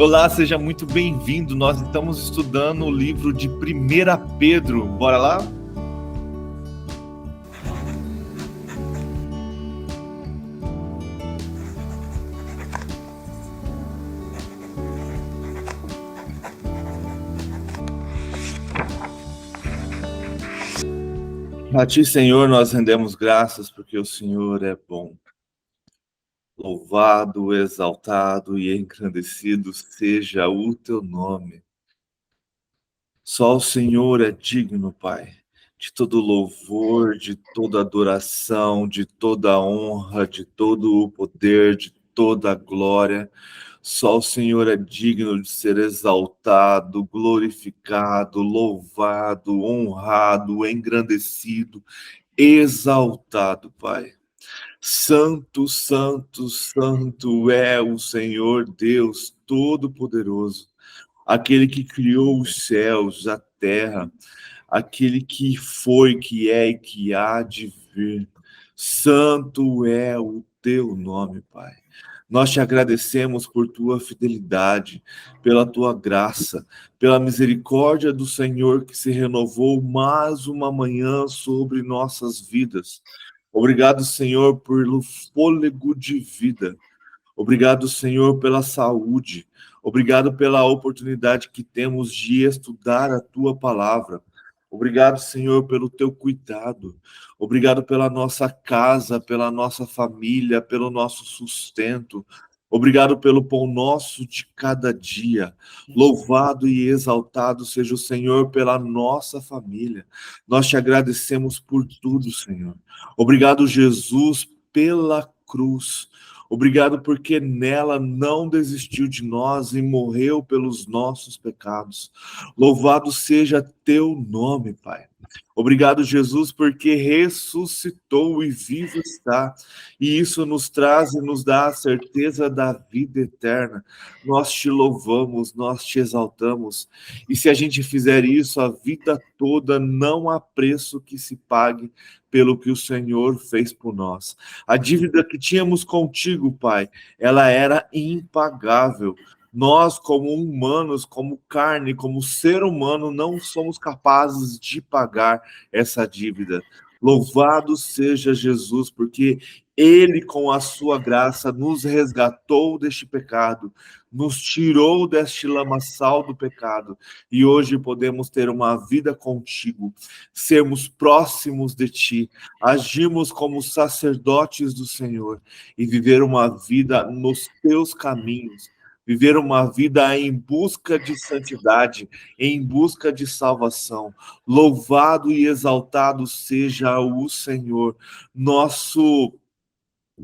Olá, seja muito bem-vindo. Nós estamos estudando o livro de 1 Pedro. Bora lá? A Ti, Senhor, nós rendemos graças porque o Senhor é bom. Louvado, exaltado e engrandecido seja o Teu nome. Só o Senhor é digno, Pai, de todo louvor, de toda adoração, de toda honra, de todo o poder, de toda a glória. Só o Senhor é digno de ser exaltado, glorificado, louvado, honrado, engrandecido, exaltado, Pai. Santo, santo, santo é o Senhor Deus Todo-Poderoso, aquele que criou os céus, a terra, aquele que foi, que é e que há de vir. Santo é o teu nome, Pai. Nós te agradecemos por tua fidelidade, pela tua graça, pela misericórdia do Senhor que se renovou mais uma manhã sobre nossas vidas. Obrigado, Senhor, pelo fôlego de vida. Obrigado, Senhor, pela saúde. Obrigado pela oportunidade que temos de estudar a tua palavra. Obrigado, Senhor, pelo teu cuidado. Obrigado pela nossa casa, pela nossa família, pelo nosso sustento. Obrigado pelo pão nosso de cada dia. Louvado e exaltado seja o Senhor pela nossa família. Nós te agradecemos por tudo, Senhor. Obrigado, Jesus, pela cruz. Obrigado porque nela não desistiu de nós e morreu pelos nossos pecados. Louvado seja teu nome, Pai. Obrigado, Jesus, porque ressuscitou e vivo está. E isso nos traz e nos dá a certeza da vida eterna. Nós te louvamos, nós te exaltamos. E se a gente fizer isso a vida toda, não há preço que se pague pelo que o Senhor fez por nós. A dívida que tínhamos contigo, Pai, ela era impagável. Nós, como humanos, como carne, como ser humano, não somos capazes de pagar essa dívida. Louvado seja Jesus, porque Ele, com a sua graça, nos resgatou deste pecado, nos tirou deste lamaçal do pecado, e hoje podemos ter uma vida contigo, sermos próximos de Ti, agirmos como sacerdotes do Senhor e viver uma vida nos Teus caminhos, viver uma vida em busca de santidade, em busca de salvação. Louvado e exaltado seja o Senhor, nosso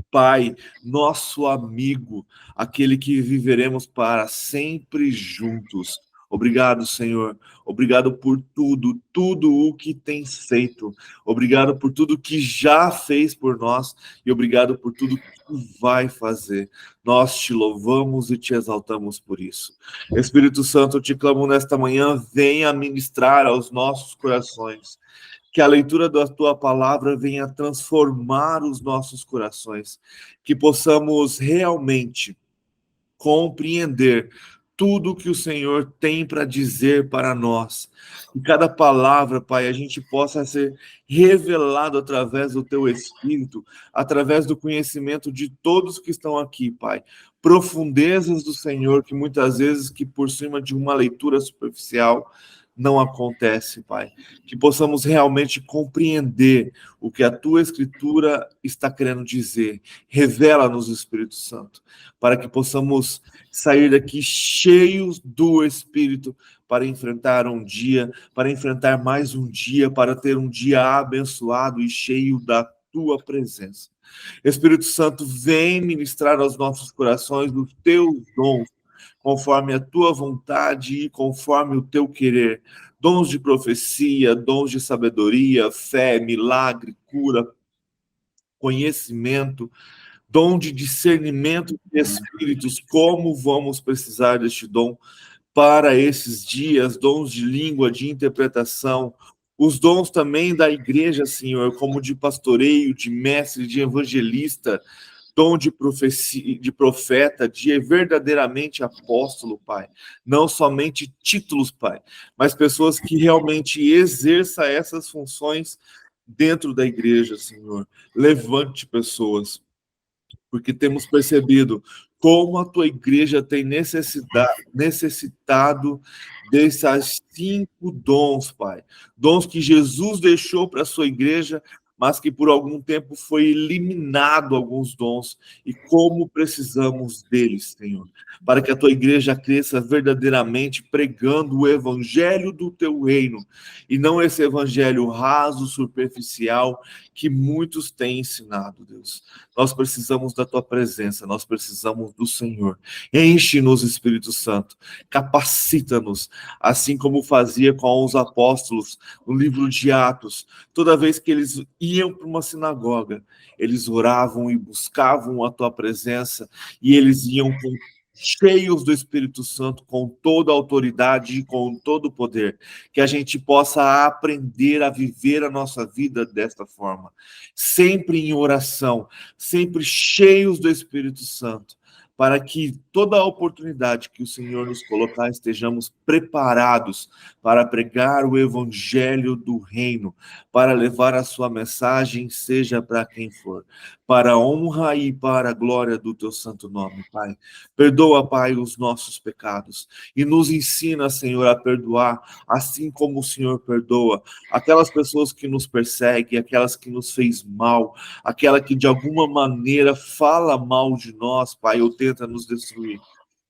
Pai, nosso amigo, aquele que viveremos para sempre juntos. Obrigado, Senhor. Obrigado por tudo, tudo o que tens feito. Obrigado por tudo que já fez por nós e obrigado por tudo que vai fazer. Nós te louvamos e te exaltamos por isso. Espírito Santo, eu te clamo nesta manhã, venha ministrar aos nossos corações. Que a leitura da tua palavra venha transformar os nossos corações, que possamos realmente compreender tudo que o Senhor tem para dizer para nós. E cada palavra, Pai, a gente possa ser revelado através do teu Espírito, através do conhecimento de todos que estão aqui, Pai. Profundezas do Senhor que muitas vezes que por cima de uma leitura superficial não acontece, Pai. Que possamos realmente compreender o que a tua Escritura está querendo dizer. Revela-nos, Espírito Santo, para que possamos sair daqui cheios do Espírito para enfrentar um dia, para enfrentar mais um dia, para ter um dia abençoado e cheio da tua presença. Espírito Santo, vem ministrar aos nossos corações os teus dons, conforme a tua vontade e conforme o teu querer. Dons de profecia, dons de sabedoria, fé, milagre, cura, conhecimento, dom de discernimento de espíritos. Como vamos precisar deste dom para esses dias? Dons de língua, de interpretação, os dons também da igreja, Senhor, como de pastoreio, de mestre, de evangelista, dom de profecia, de profeta, de verdadeiramente apóstolo, Pai. Não somente títulos, Pai, mas pessoas que realmente exerçam essas funções dentro da igreja, Senhor. Levante pessoas, porque temos percebido como a tua igreja tem necessitado desses 5 dons, Pai. Dons que Jesus deixou para a sua igreja, mas que por algum tempo foi eliminado alguns dons. E como precisamos deles, Senhor, para que a tua igreja cresça verdadeiramente pregando o evangelho do teu reino, e não esse evangelho raso, superficial, que muitos têm ensinado, Deus. Nós precisamos da tua presença, nós precisamos do Senhor. Enche-nos, Espírito Santo, capacita-nos, assim como fazia com os apóstolos no livro de Atos. Toda vez que eles iam para uma sinagoga, eles oravam e buscavam a tua presença, e eles iam cheios do Espírito Santo, com toda a autoridade e com todo o poder, que a gente possa aprender a viver a nossa vida desta forma, sempre em oração, sempre cheios do Espírito Santo, para que toda a oportunidade que o Senhor nos colocar, estejamos preparados para pregar o evangelho do reino, para levar a sua mensagem, seja para quem for, para a honra e para a glória do teu santo nome, Pai. Perdoa, Pai, os nossos pecados e nos ensina, Senhor, a perdoar, assim como o Senhor perdoa aquelas pessoas que nos perseguem, aquelas que nos fez mal, aquela que de alguma maneira fala mal de nós, Pai, ou tenta nos destruir.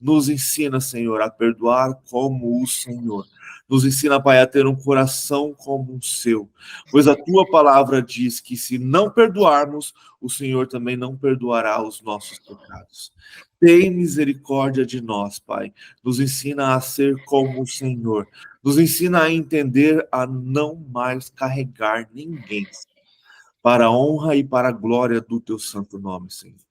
Nos ensina, Senhor, a perdoar como o Senhor. Nos ensina, Pai, a ter um coração como o seu. Pois a tua palavra diz que se não perdoarmos, o Senhor também não perdoará os nossos pecados. Tem misericórdia de nós, Pai. Nos ensina a ser como o Senhor. Nos ensina a entender a não mais carregar ninguém, para a honra e para a glória do teu santo nome, Senhor.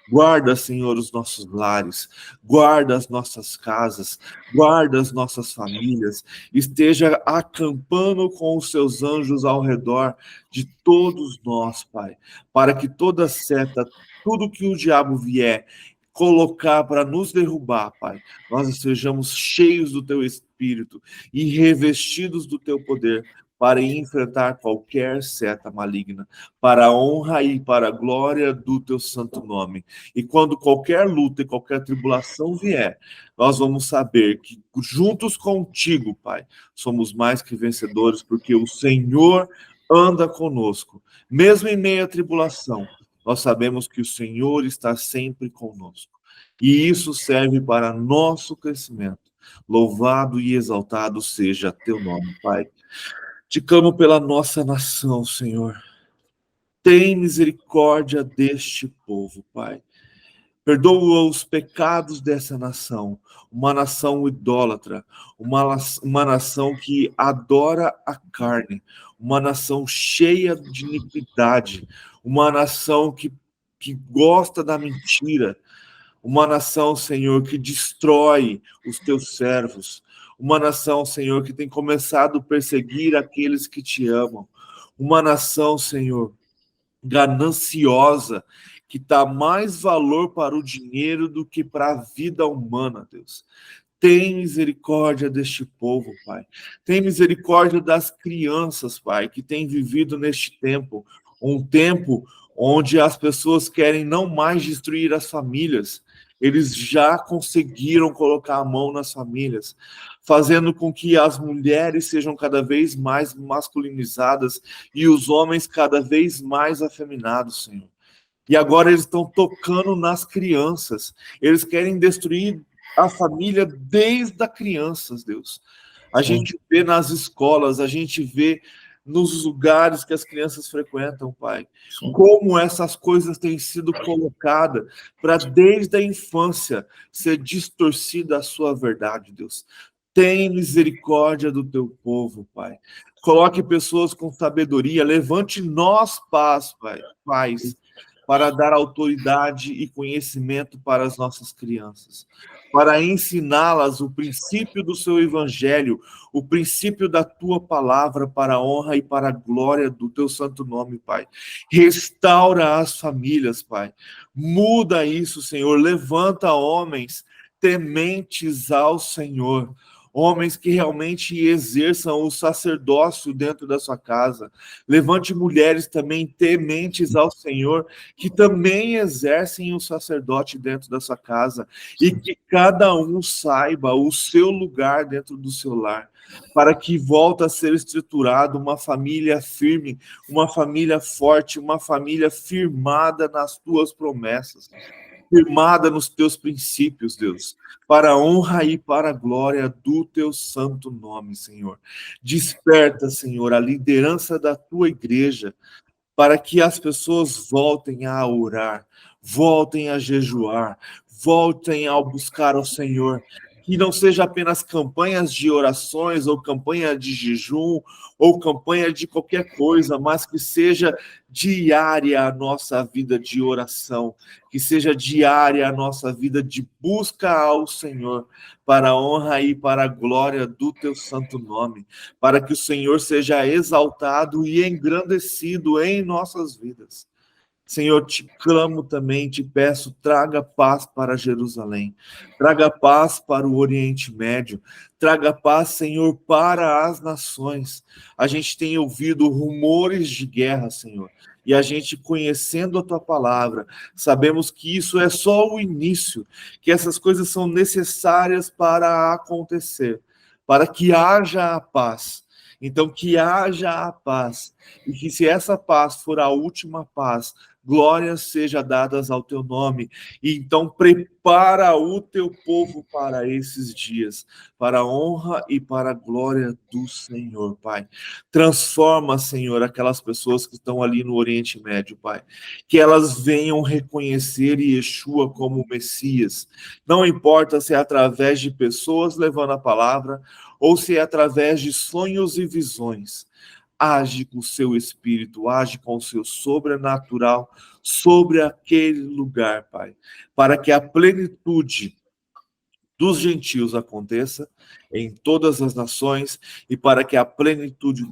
Guarda, Senhor, os nossos lares, guarda as nossas casas, guarda as nossas famílias, esteja acampando com os seus anjos ao redor de todos nós, Pai, para que toda seta, tudo que o diabo vier colocar para nos derrubar, Pai, nós estejamos cheios do teu Espírito e revestidos do teu poder, para enfrentar qualquer seta maligna, para a honra e para a glória do teu santo nome. E quando qualquer luta e qualquer tribulação vier, nós vamos saber que juntos contigo, Pai, somos mais que vencedores, porque o Senhor anda conosco. Mesmo em meio à tribulação, nós sabemos que o Senhor está sempre conosco. E isso serve para nosso crescimento. Louvado e exaltado seja teu nome, Pai. Te clamo pela nossa nação, Senhor. Tem misericórdia deste povo, Pai. Perdoa os pecados dessa nação, uma nação idólatra, uma nação que adora a carne, uma nação cheia de iniquidade, uma nação que gosta da mentira, uma nação, Senhor, que destrói os teus servos, uma nação, Senhor, que tem começado a perseguir aqueles que te amam, uma nação, Senhor, gananciosa, que dá mais valor para o dinheiro do que para a vida humana, Deus. Tem misericórdia deste povo, Pai. Tem misericórdia das crianças, Pai, que têm vivido neste tempo, um tempo onde as pessoas querem não mais destruir as famílias. Eles já conseguiram colocar a mão nas famílias, fazendo com que as mulheres sejam cada vez mais masculinizadas e os homens cada vez mais afeminados, Senhor. E agora eles estão tocando nas crianças. Eles querem destruir a família desde as crianças, Deus. A gente vê nas escolas, a gente vê nos lugares que as crianças frequentam, Pai, como essas coisas têm sido colocadas para desde a infância ser distorcida a sua verdade, Deus. Tem misericórdia do teu povo, Pai. Coloque pessoas com sabedoria, levante nós, paz, Pai, pais, para dar autoridade e conhecimento para as nossas crianças, para ensiná-las o princípio do seu evangelho, o princípio da tua palavra, para a honra e para a glória do teu santo nome, Pai. Restaura as famílias, Pai. Muda isso, Senhor. Levanta homens tementes ao Senhor. Homens que realmente exerçam o sacerdócio dentro da sua casa. Levante mulheres também tementes ao Senhor, que também exercem o sacerdote dentro da sua casa. E que cada um saiba o seu lugar dentro do seu lar, para que volte a ser estruturado uma família firme, uma família forte, uma família firmada nas tuas promessas, firmada nos teus princípios, Deus, para a honra e para a glória do teu santo nome, Senhor. Desperta, Senhor, a liderança da tua igreja, para que as pessoas voltem a orar, voltem a jejuar, voltem a buscar o Senhor. Que não seja apenas campanhas de orações, ou campanha de jejum, ou campanha de qualquer coisa, mas que seja diária a nossa vida de oração, que seja diária a nossa vida de busca ao Senhor, para a honra e para a glória do teu santo nome, para que o Senhor seja exaltado e engrandecido em nossas vidas. Senhor, te clamo também, te peço, traga paz para Jerusalém, traga paz para o Oriente Médio, traga paz, Senhor, para as nações. A gente tem ouvido rumores de guerra, Senhor, e a gente, conhecendo a tua palavra, sabemos que isso é só o início, que essas coisas são necessárias para acontecer, para que haja a paz. Então, que haja a paz, e que se essa paz for a última paz, glórias sejam dadas ao teu nome. E então prepara o teu povo para esses dias, para a honra e para a glória do Senhor, Pai. Transforma, Senhor, aquelas pessoas que estão ali no Oriente Médio, Pai. Que elas venham reconhecer Yeshua como Messias. Não importa se é através de pessoas levando a palavra ou se é através de sonhos e visões. Age com o seu espírito, age com o seu sobrenatural sobre aquele lugar, Pai, para que a plenitude dos gentios aconteça em todas as nações e para que a plenitude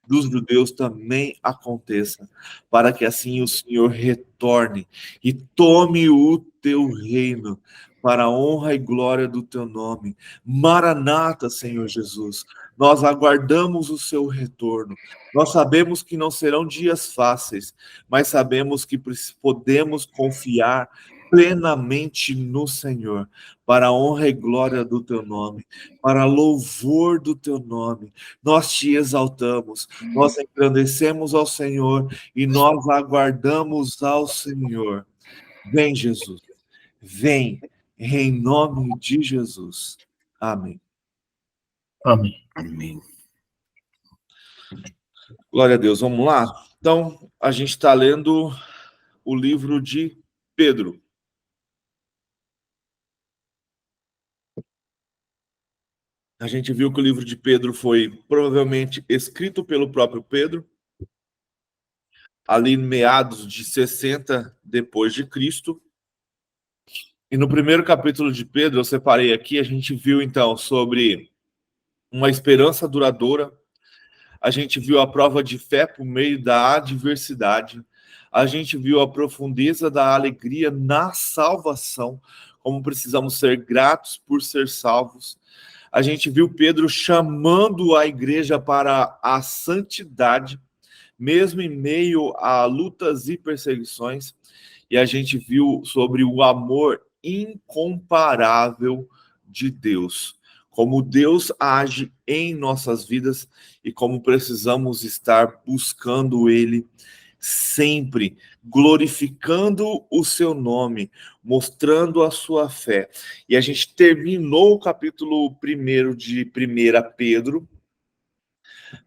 dos judeus também aconteça, para que assim o Senhor retorne e tome o teu reino para a honra e glória do teu nome. Maranata, Senhor Jesus. Nós aguardamos o seu retorno. Nós sabemos que não serão dias fáceis, mas sabemos que podemos confiar plenamente no Senhor, para a honra e glória do teu nome, para louvor do teu nome. Nós te exaltamos, nós engrandecemos ao Senhor e nós aguardamos ao Senhor. Vem, Jesus, vem, em nome de Jesus. Amém. Amém. Amém. Glória a Deus, vamos lá? Então, a gente está lendo o livro de Pedro. A gente viu que o livro de Pedro foi provavelmente escrito pelo próprio Pedro, ali meados de 60 depois de Cristo. E no primeiro capítulo de Pedro, eu separei aqui, a gente viu então sobre uma esperança duradoura, a gente viu a prova de fé por meio da adversidade, a gente viu a profundeza da alegria na salvação, como precisamos ser gratos por ser salvos. A gente viu Pedro chamando a igreja para a santidade, mesmo em meio a lutas e perseguições. E a gente viu sobre o amor incomparável de Deus, como Deus age em nossas vidas e como precisamos estar buscando Ele sempre, glorificando o seu nome, mostrando a sua fé. E a gente terminou o capítulo 1 de 1 Pedro,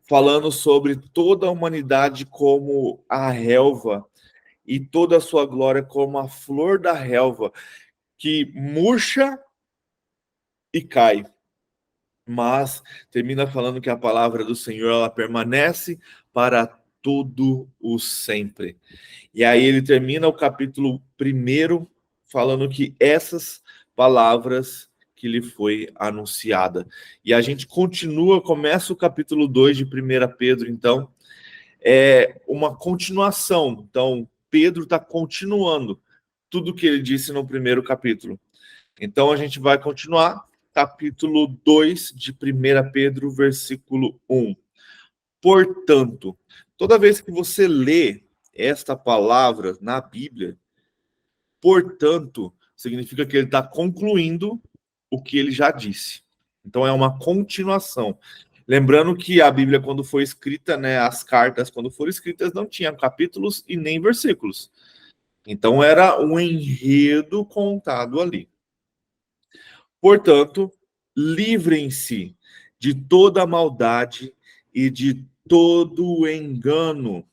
falando sobre toda a humanidade como a relva e toda a sua glória como a flor da relva, que murcha e cai. Mas termina falando que a palavra do Senhor ela permanece para todo o sempre. E aí ele termina o capítulo 1 falando que essas palavras que lhe foi anunciada. E a gente começa o capítulo 2 de 1 Pedro, então, é uma continuação. Então, Pedro está continuando tudo que ele disse no primeiro capítulo. Então, a gente vai continuar, capítulo 2 de 1 Pedro, versículo 1. Portanto, toda vez que você lê esta palavra na Bíblia, portanto, significa que ele está concluindo o que ele já disse. Então, é uma continuação. Lembrando que a Bíblia, quando foi escrita, né, as cartas, quando foram escritas, não tinham capítulos e nem versículos. Então, era um enredo contado ali. Portanto, livrem-se de toda maldade e de todo engano,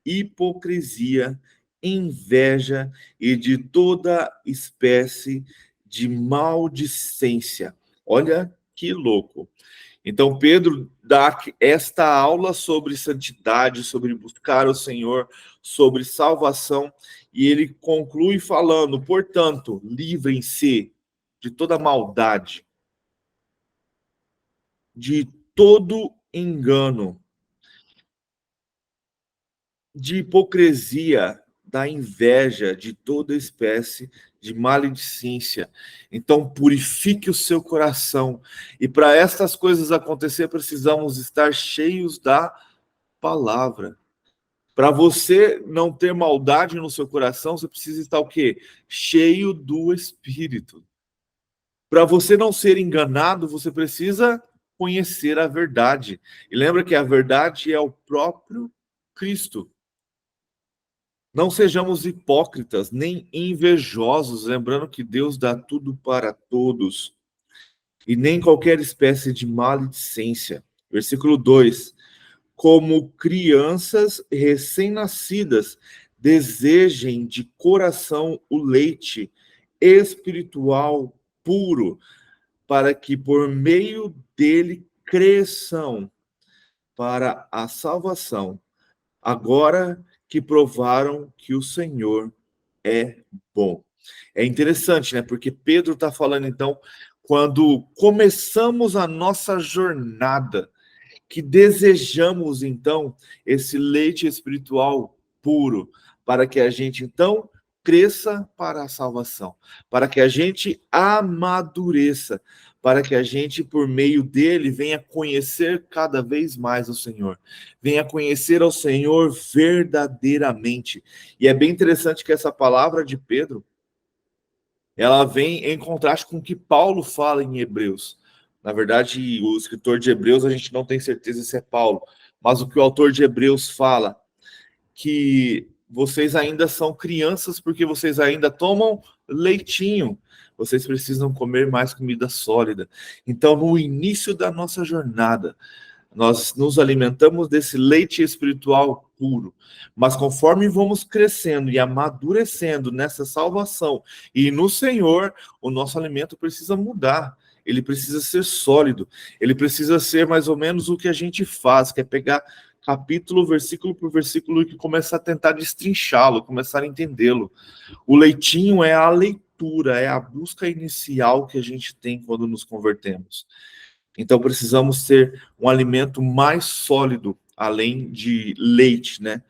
hipocrisia, inveja e de toda espécie de maldicência. Olha que louco. Então, Pedro dá esta aula sobre santidade, sobre buscar o Senhor, sobre salvação, e ele conclui falando: portanto, livrem-se de toda maldade, de todo engano, de hipocrisia, da inveja, de toda espécie de maledicência. Então, purifique o seu coração. E para estas coisas acontecer, precisamos estar cheios da palavra. Para você não ter maldade no seu coração, você precisa estar o quê? Cheio do Espírito. Para você não ser enganado, você precisa conhecer a verdade. E lembra que a verdade é o próprio Cristo. Não sejamos hipócritas, nem invejosos, lembrando que Deus dá tudo para todos, e nem qualquer espécie de maledicência. Versículo 2. Como crianças recém-nascidas, desejem de coração o leite espiritual puro, para que por meio dele cresçam para a salvação, agora que provaram que o Senhor é bom. É interessante, né? Porque Pedro está falando, então, quando começamos a nossa jornada, que desejamos, então, esse leite espiritual puro, para que a gente, então, cresça para a salvação, para que a gente amadureça, para que a gente, por meio dele, venha conhecer cada vez mais o Senhor, venha conhecer ao Senhor verdadeiramente. E é bem interessante que essa palavra de Pedro, ela vem em contraste com o que Paulo fala em Hebreus. Na verdade, o escritor de Hebreus, a gente não tem certeza se é Paulo, mas o que o autor de Hebreus fala, que vocês ainda são crianças porque vocês ainda tomam leitinho. Vocês precisam comer mais comida sólida. Então, no início da nossa jornada, nós nos alimentamos desse leite espiritual puro, mas conforme vamos crescendo e amadurecendo nessa salvação e no Senhor, o nosso alimento precisa mudar. Ele precisa ser sólido. Ele precisa ser mais ou menos o que a gente faz, que é pegar capítulo, versículo por versículo e começar a tentar destrinchá-lo, começar a entendê-lo. O leitinho é a leitura, é a busca inicial que a gente tem quando nos convertemos. Então precisamos ter um alimento mais sólido, além de leite, né?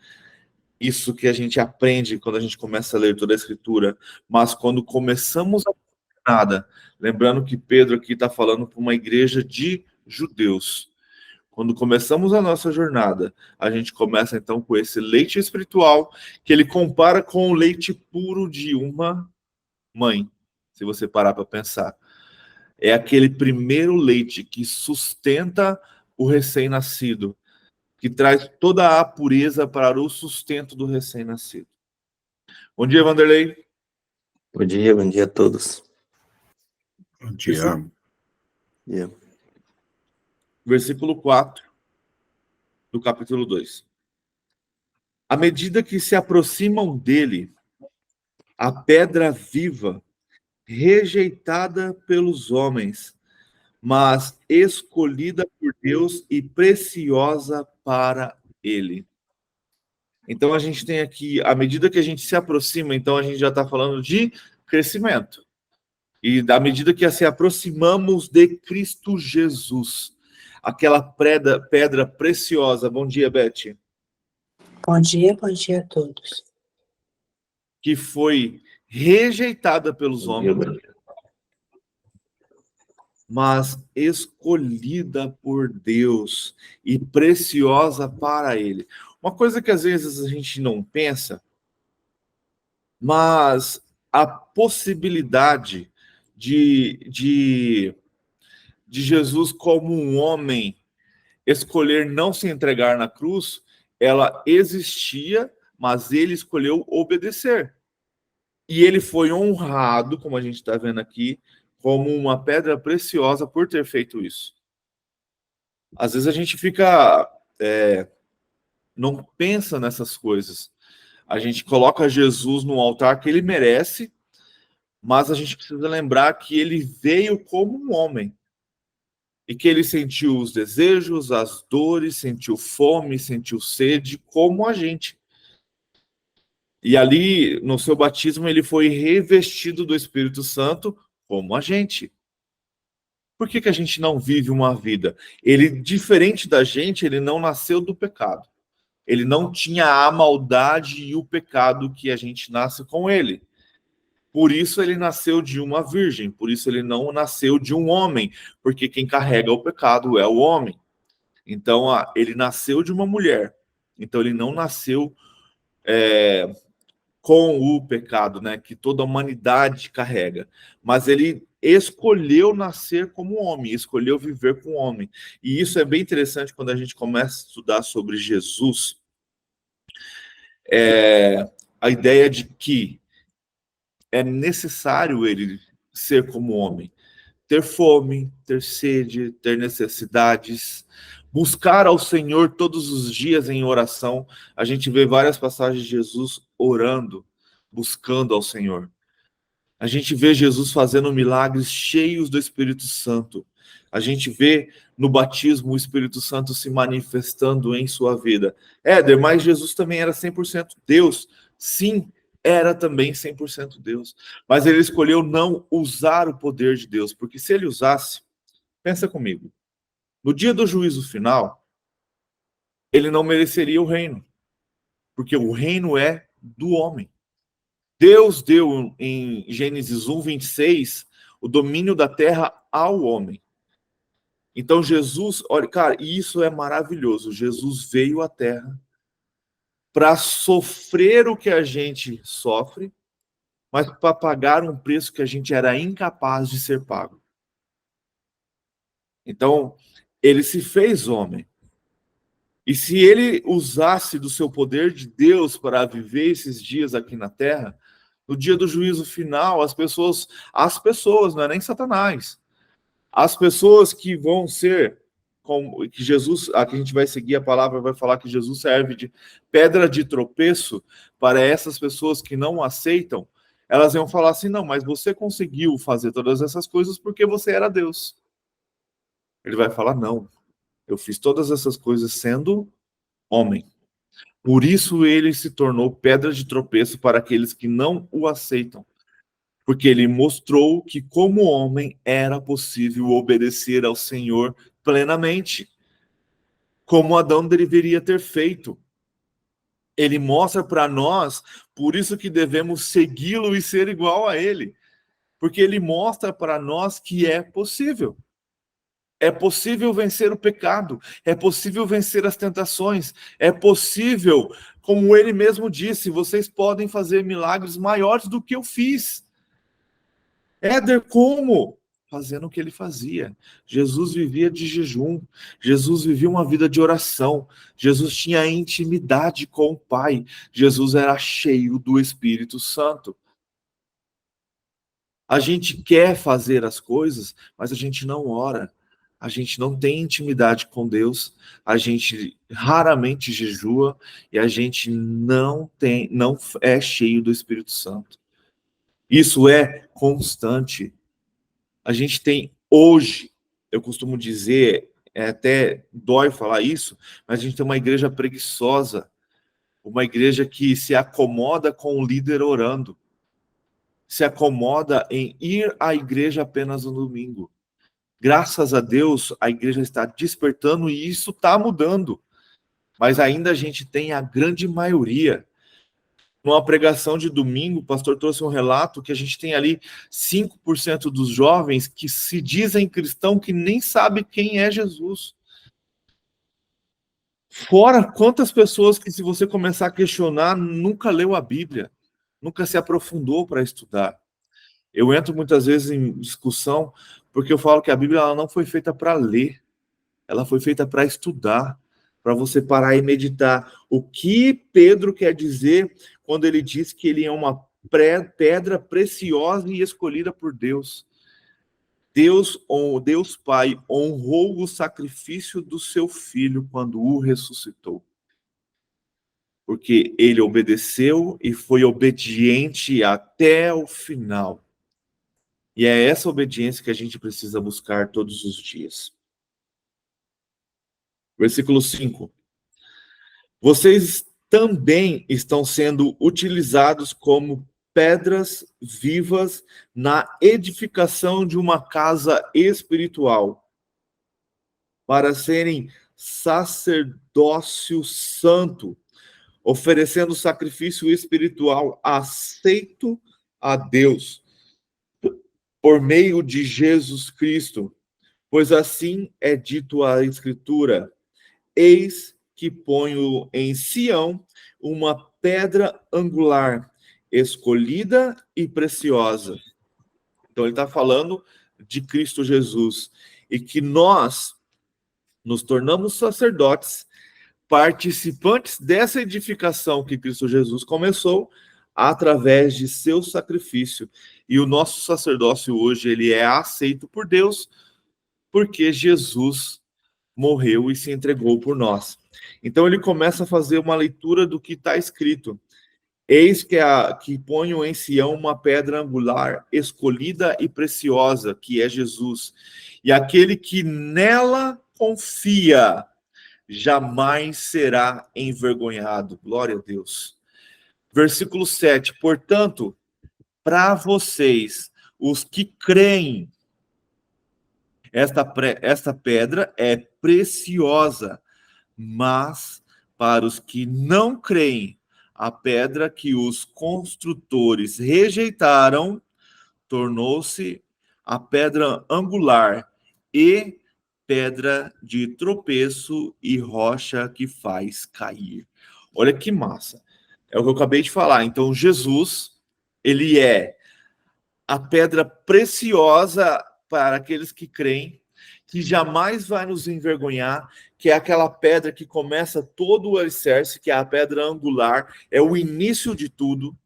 Isso que a gente aprende quando a gente começa a ler toda a Escritura. Mas quando começamos a jornada, lembrando que Pedro aqui está falando para uma igreja de judeus. Quando começamos a nossa jornada, a gente começa então com esse leite espiritual, que ele compara com o leite puro de uma mãe, se você parar para pensar. É aquele primeiro leite que sustenta o recém-nascido, que traz toda a pureza para o sustento do recém-nascido. Bom dia, Vanderlei. Bom dia a todos. Bom dia. Versículo 4 do capítulo 2. À medida que se aproximam dele, a pedra viva, rejeitada pelos homens, mas escolhida por Deus e preciosa para ele. Então a gente tem aqui, à medida que a gente se aproxima, então a gente já está falando de crescimento. E à medida que se aproximamos de Cristo Jesus, aquela pedra preciosa. Bom dia, Beth. Bom dia a todos. Que foi rejeitada pelos homens, mas escolhida por Deus e preciosa para Ele. Uma coisa que às vezes a gente não pensa, mas a possibilidade de Jesus como um homem escolher não se entregar na cruz, ela existia, mas ele escolheu obedecer. E ele foi honrado, como a gente está vendo aqui, como uma pedra preciosa por ter feito isso. Às vezes a gente fica... não pensa nessas coisas. A gente coloca Jesus no altar que ele merece, mas a gente precisa lembrar que ele veio como um homem. E que ele sentiu os desejos, as dores, sentiu fome, sentiu sede, como a gente. E ali, no seu batismo, ele foi revestido do Espírito Santo, como a gente. Por que a gente não vive uma vida? Ele, diferente da gente, ele não nasceu do pecado. Ele não tinha a maldade e o pecado que a gente nasce com ele. Por isso ele nasceu de uma virgem, por isso ele não nasceu de um homem, porque quem carrega o pecado é o homem. Então, ele nasceu de uma mulher. Então, ele não nasceu com o pecado, né, que toda a humanidade carrega. Mas ele escolheu nascer como homem, escolheu viver com homem. E isso é bem interessante quando a gente começa a estudar sobre Jesus. A ideia de que é necessário ele ser como homem. Ter fome, ter sede, ter necessidades, buscar ao Senhor todos os dias em oração. A gente vê várias passagens de Jesus orando, buscando ao Senhor. A gente vê Jesus fazendo milagres cheios do Espírito Santo. A gente vê no batismo o Espírito Santo se manifestando em sua vida. Éder, mas Jesus também era 100% Deus. Sim, era também 100% Deus. Mas ele escolheu não usar o poder de Deus, porque se ele usasse, pensa comigo, no dia do juízo final, ele não mereceria o reino, porque o reino é do homem. Deus deu em Gênesis 1:26 o domínio da terra ao homem. Então Jesus, olha, cara, isso é maravilhoso. Jesus veio à terra para sofrer o que a gente sofre, mas para pagar um preço que a gente era incapaz de ser pago. Então, ele se fez homem. E se ele usasse do seu poder de Deus para viver esses dias aqui na Terra, no dia do juízo final, as pessoas, não é nem Satanás, as pessoas que vão ser, como que Jesus, aqui a gente vai seguir a palavra, vai falar que Jesus serve de pedra de tropeço para essas pessoas que não aceitam, elas iam falar assim, não, mas você conseguiu fazer todas essas coisas porque você era Deus. Ele vai falar, não, eu fiz todas essas coisas sendo homem. Por isso ele se tornou pedra de tropeço para aqueles que não o aceitam. Porque ele mostrou que, como homem, era possível obedecer ao Senhor plenamente, como Adão deveria ter feito. Ele mostra para nós, por isso que devemos segui-lo e ser igual a ele. Porque ele mostra para nós que é possível. É possível vencer o pecado, é possível vencer as tentações, é possível, como ele mesmo disse, vocês podem fazer milagres maiores do que eu fiz. Éder, como? Fazendo o que ele fazia. Jesus vivia de jejum, Jesus vivia uma vida de oração, Jesus tinha intimidade com o Pai, Jesus era cheio do Espírito Santo. A gente quer fazer as coisas, mas a gente não ora. A gente não tem intimidade com Deus, a gente raramente jejua e a gente não é cheio do Espírito Santo. Isso é constante. A gente tem hoje, eu costumo dizer, até dói falar isso, mas a gente tem uma igreja preguiçosa. uma igreja que se acomoda com o líder orando, se acomoda em ir à igreja apenas no domingo. Graças a Deus, a igreja está despertando e isso está mudando. Mas ainda a gente tem a grande maioria. Numa pregação de domingo, o pastor trouxe um relato que a gente tem ali 5% dos jovens que se dizem cristão que nem sabe quem é Jesus. Fora quantas pessoas que, se você começar a questionar, nunca leu a Bíblia, nunca se aprofundou para estudar. Eu entro muitas vezes em discussão porque eu falo que a Bíblia ela não foi feita para ler, ela foi feita para estudar, para você parar e meditar. O que Pedro quer dizer quando ele diz que ele é uma pedra preciosa e escolhida por Deus? Deus Pai honrou o sacrifício do seu filho quando o ressuscitou. Porque ele obedeceu e foi obediente até o final. E é essa obediência que a gente precisa buscar todos os dias. Versículo 5. Vocês também estão sendo utilizados como pedras vivas na edificação de uma casa espiritual, para serem sacerdócio santo, oferecendo sacrifício espiritual aceito a Deus, por meio de Jesus Cristo. Pois assim é dito a Escritura: eis que ponho em Sião uma pedra angular, escolhida e preciosa. Então ele está falando de Cristo Jesus. E que nós nos tornamos sacerdotes, participantes dessa edificação que Cristo Jesus começou através de seu sacrifício. E o nosso sacerdócio hoje, ele é aceito por Deus, porque Jesus morreu e se entregou por nós. Então ele começa a fazer uma leitura do que está escrito. Eis que ponho em Sião uma pedra angular, escolhida e preciosa, que é Jesus. E aquele que nela confia jamais será envergonhado. Glória a Deus. Versículo 7. Portanto, para vocês, os que creem, esta pedra é preciosa, mas para os que não creem, a pedra que os construtores rejeitaram tornou-se a pedra angular e pedra de tropeço e rocha que faz cair. Olha que massa. É o que eu acabei de falar. Então, Jesus, ele é a pedra preciosa para aqueles que creem, que jamais vai nos envergonhar, que é aquela pedra que começa todo o alicerce, que é a pedra angular, é o início de tudo.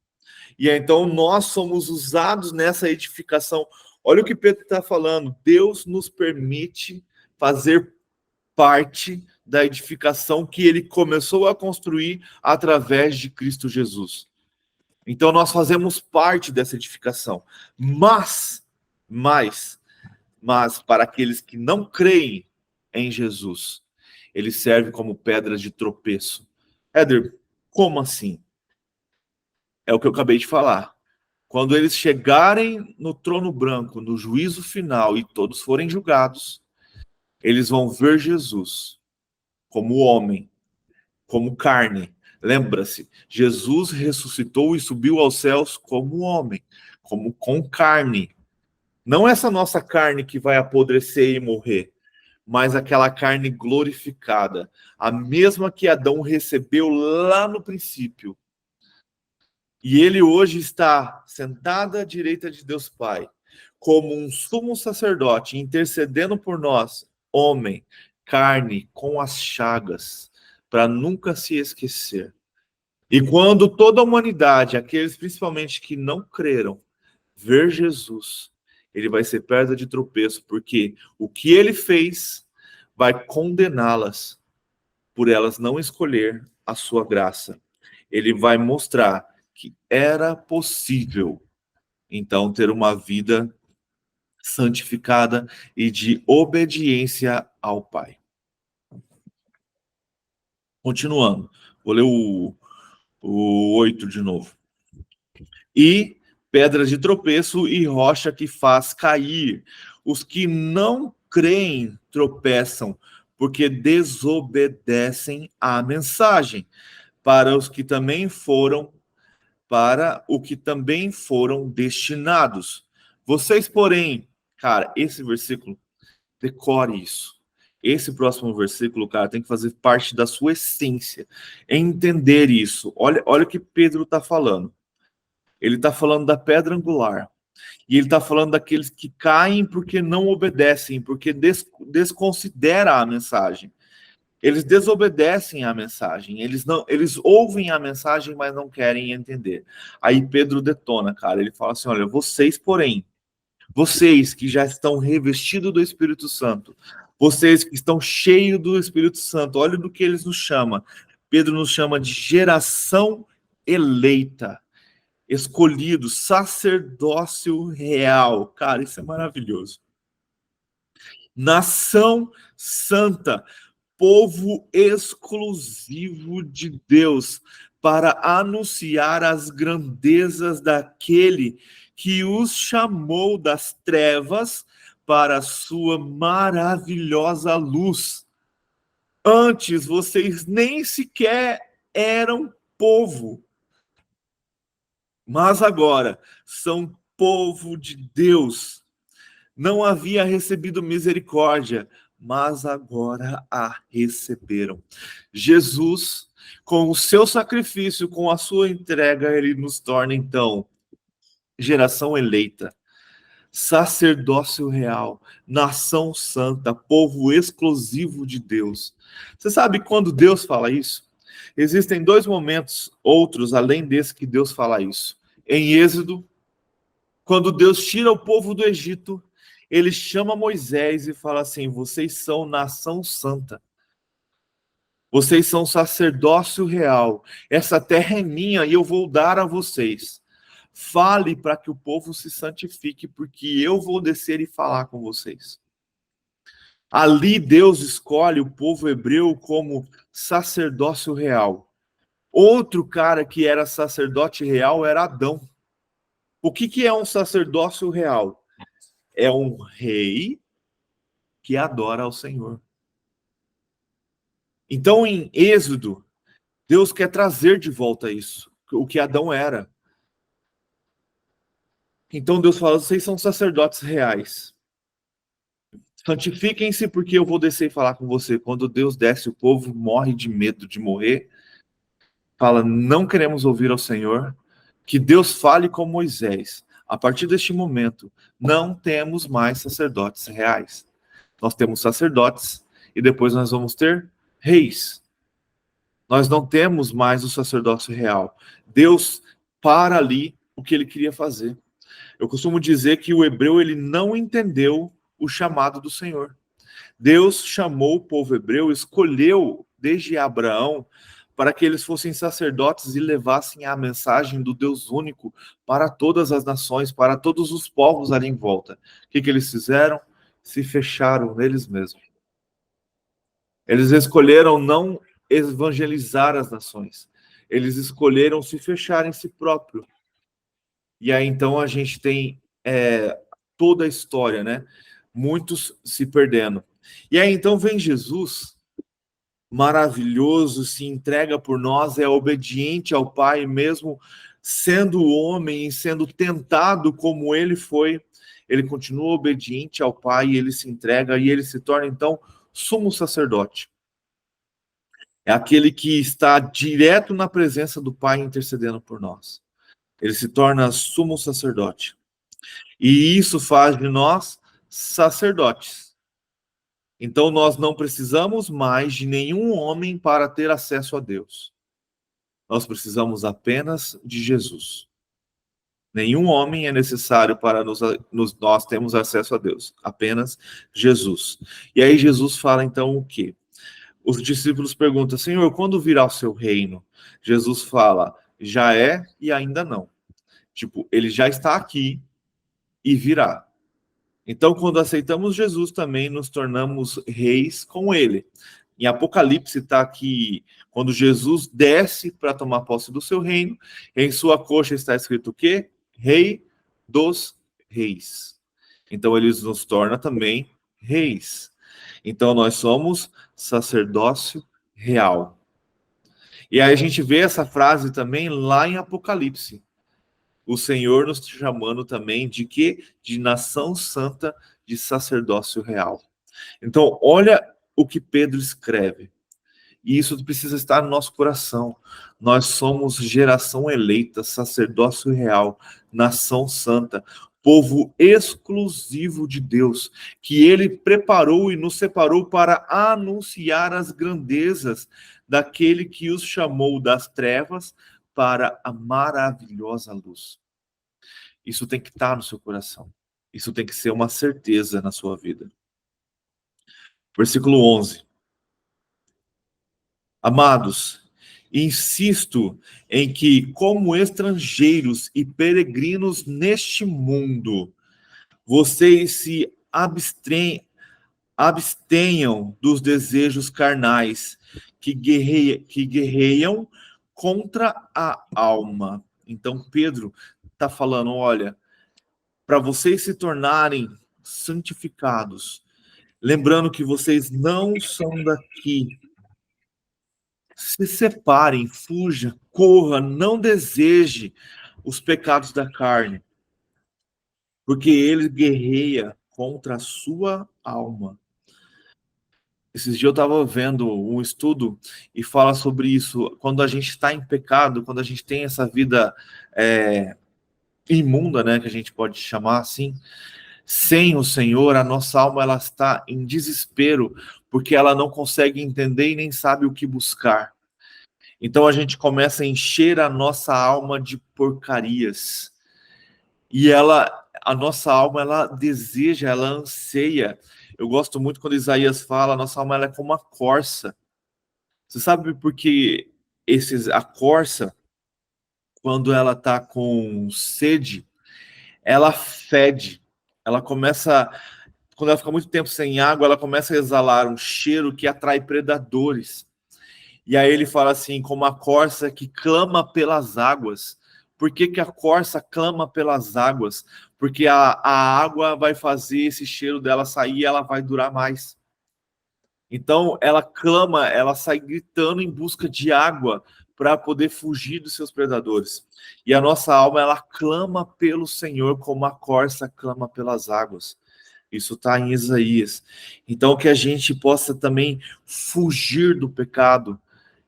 E então nós somos usados nessa edificação. Olha o que Pedro está falando. Deus nos permite fazer parte da edificação que ele começou a construir através de Cristo Jesus. Então nós fazemos parte dessa edificação. Mas para aqueles que não creem em Jesus, ele serve como pedras de tropeço. Éder, como assim? É o que eu acabei de falar. Quando eles chegarem no trono branco, no juízo final, e todos forem julgados, eles vão ver Jesus como homem, como carne. Lembra-se, Jesus ressuscitou e subiu aos céus como homem, como com carne. Não essa nossa carne que vai apodrecer e morrer, mas aquela carne glorificada, a mesma que Adão recebeu lá no princípio. E ele hoje está sentado à direita de Deus Pai, como um sumo sacerdote, intercedendo por nós, homem, carne, com as chagas, para nunca se esquecer. E quando toda a humanidade, aqueles principalmente que não creram, ver Jesus, ele vai ser pedra de tropeço, porque o que ele fez vai condená-las por elas não escolher a sua graça. Ele vai mostrar que era possível, então, ter uma vida santificada e de obediência ao Pai. Continuando, vou ler O 8 de novo. E pedras de tropeço e rocha que faz cair. Os que não creem tropeçam, porque desobedecem à mensagem. Para o que também foram destinados. Vocês, porém, cara, esse versículo, decore isso. Esse próximo versículo, cara, tem que fazer parte da sua essência, entender isso. Olha o que Pedro está falando. Ele está falando da pedra angular. E ele está falando daqueles que caem porque não obedecem, porque desconsideram a mensagem. Eles desobedecem à mensagem. Eles ouvem a mensagem, mas não querem entender. Aí Pedro detona, cara. Ele fala assim: olha, vocês, porém, vocês que já estão revestidos do Espírito Santo, vocês que estão cheios do Espírito Santo, olha do que eles nos chamam. Pedro nos chama de geração eleita, escolhido, sacerdócio real. Cara, isso é maravilhoso. Nação santa, povo exclusivo de Deus, para anunciar as grandezas daquele que os chamou das trevas para a sua maravilhosa luz. Antes vocês nem sequer eram povo, mas agora são povo de Deus. Não havia recebido misericórdia, mas agora a receberam. Jesus, com o seu sacrifício, com a sua entrega, ele nos torna, então, geração eleita, sacerdócio real, nação santa, povo exclusivo de Deus. Você sabe quando Deus fala isso? Existem dois momentos, outros, além desse, que Deus fala isso. Em Êxodo, quando Deus tira o povo do Egito, ele chama Moisés e fala assim: vocês são nação santa. Vocês são sacerdócio real. Essa terra é minha e eu vou dar a vocês. Fale para que o povo se santifique, porque eu vou descer e falar com vocês. Ali Deus escolhe o povo hebreu como sacerdócio real. Outro cara que era sacerdote real era Adão. O que é um sacerdócio real? É um rei que adora ao Senhor. Então, em Êxodo, Deus quer trazer de volta isso, o que Adão era. Então Deus fala: vocês são sacerdotes reais. Santifiquem-se, porque eu vou descer e falar com você. Quando Deus desce, o povo morre de medo de morrer. Fala: não queremos ouvir ao Senhor. Que Deus fale com Moisés. A partir deste momento, não temos mais sacerdotes reais. Nós temos sacerdotes e depois nós vamos ter reis. Nós não temos mais o sacerdócio real. Deus para ali o que ele queria fazer. Eu costumo dizer que o hebreu ele não entendeu o chamado do Senhor. Deus chamou o povo hebreu, escolheu desde Abraão para que eles fossem sacerdotes e levassem a mensagem do Deus único para todas as nações, para todos os povos ali em volta. O que eles fizeram? Se fecharam neles mesmos. Eles escolheram não evangelizar as nações. Eles escolheram se fechar em si próprio. E aí, então, a gente tem toda a história, né? Muitos se perdendo. E aí, então, vem Jesus, maravilhoso, se entrega por nós, é obediente ao Pai, mesmo sendo homem e sendo tentado como ele foi, ele continua obediente ao Pai, ele se entrega e ele se torna, então, sumo sacerdote. É aquele que está direto na presença do Pai intercedendo por nós. Ele se torna sumo sacerdote. E isso faz de nós sacerdotes. Então nós não precisamos mais de nenhum homem para ter acesso a Deus. Nós precisamos apenas de Jesus. Nenhum homem é necessário para nós termos acesso a Deus. Apenas Jesus. E aí Jesus fala então o quê? Os discípulos perguntam: Senhor, quando virá o seu reino? Jesus fala: já é e ainda não. Tipo, ele já está aqui e virá. Então, quando aceitamos Jesus, também nos tornamos reis com ele. Em Apocalipse está aqui, quando Jesus desce para tomar posse do seu reino, em sua coxa está escrito o quê? Rei dos reis. Então ele nos torna também reis. Então nós somos sacerdócio real. E aí a gente vê essa frase também lá em Apocalipse. O Senhor nos chamando também de quê? De nação santa, de sacerdócio real. Então, olha o que Pedro escreve. E isso precisa estar no nosso coração. Nós somos geração eleita, sacerdócio real, nação santa, povo exclusivo de Deus, que Ele preparou e nos separou para anunciar as grandezas daquele que os chamou das trevas para a maravilhosa luz. Isso tem que estar no seu coração. Isso tem que ser uma certeza na sua vida. Versículo 11. Amados, insisto em que, como estrangeiros e peregrinos neste mundo, vocês se abstenham dos desejos carnais que guerreiam contra a alma. Então, Pedro está falando, olha, para vocês se tornarem santificados, lembrando que vocês não são daqui, se separem, fuja, corra, não deseje os pecados da carne, porque ele guerreia contra a sua alma. Esses dias eu estava vendo um estudo e fala sobre isso. Quando a gente está em pecado, quando a gente tem essa vida imunda, né, que a gente pode chamar assim, sem o Senhor, a nossa alma ela está em desespero, porque ela não consegue entender e nem sabe o que buscar. Então a gente começa a encher a nossa alma de porcarias. E a nossa alma, ela deseja, ela anseia. Eu gosto muito quando Isaías fala, a nossa alma ela é como a corça. Você sabe por que a corça, quando ela está com sede, ela fede. Ela começa, quando ela fica muito tempo sem água, ela começa a exalar um cheiro que atrai predadores. E aí ele fala assim, como a corça que clama pelas águas. Por que a corça clama pelas águas? Porque a água vai fazer esse cheiro dela sair e ela vai durar mais. Então ela clama, ela sai gritando em busca de água para poder fugir dos seus predadores. E a nossa alma, ela clama pelo Senhor como a corça clama pelas águas. Isso está em Isaías. Então que a gente possa também fugir do pecado,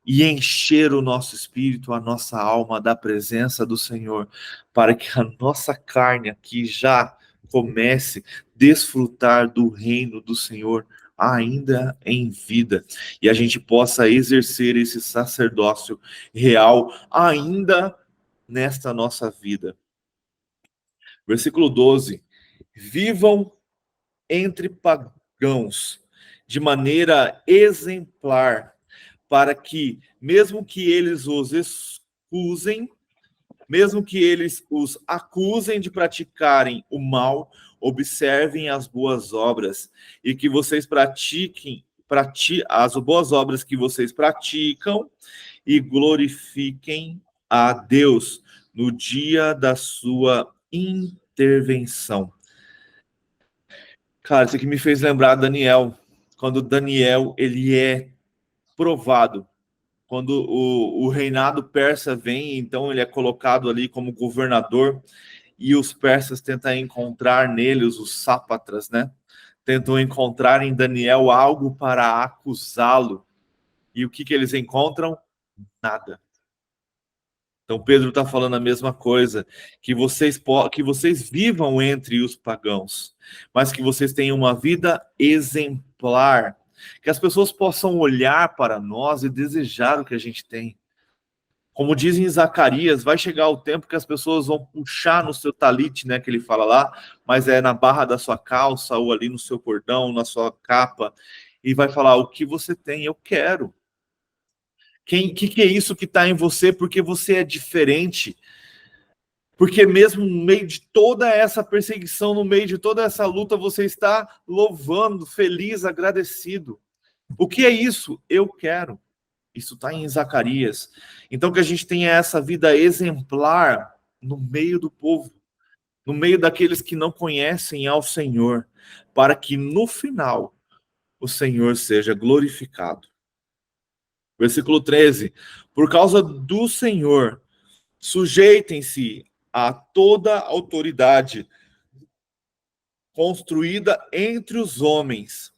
e encher o nosso espírito, a nossa alma da presença do Senhor, para que a nossa carne aqui já comece a desfrutar do reino do Senhor ainda em vida, e a gente possa exercer esse sacerdócio real ainda nesta nossa vida. Versículo 12. Vivam entre pagãos de maneira exemplar, para que, mesmo que eles os excusem, mesmo que eles os acusem de praticarem o mal, observem as boas obras, e que vocês pratiquem as boas obras que vocês praticam, e glorifiquem a Deus no dia da sua intervenção. Cara, isso aqui me fez lembrar Daniel, quando Daniel ele é provado. Quando o reinado persa vem, então ele é colocado ali como governador, e os persas tentam encontrar neles, os sápatras, né? Tentam encontrar em Daniel algo para acusá-lo. E o que eles encontram? Nada. Então Pedro está falando a mesma coisa, que vocês vivam entre os pagãos, mas que vocês tenham uma vida exemplar, que as pessoas possam olhar para nós e desejar o que a gente tem. Como dizem em Zacarias, vai chegar o tempo que as pessoas vão puxar no seu talite, né, que ele fala lá, mas é na barra da sua calça, ou ali no seu cordão, na sua capa, e vai falar, o que você tem, eu quero. Que é isso que está em você? Porque você é diferente. Porque mesmo no meio de toda essa perseguição, no meio de toda essa luta, você está louvando, feliz, agradecido. O que é isso? Eu quero. Isso está em Zacarias. Então, que a gente tenha essa vida exemplar no meio do povo, no meio daqueles que não conhecem ao Senhor, para que no final o Senhor seja glorificado. Versículo 13. Por causa do Senhor, sujeitem-se a toda autoridade construída entre os homens,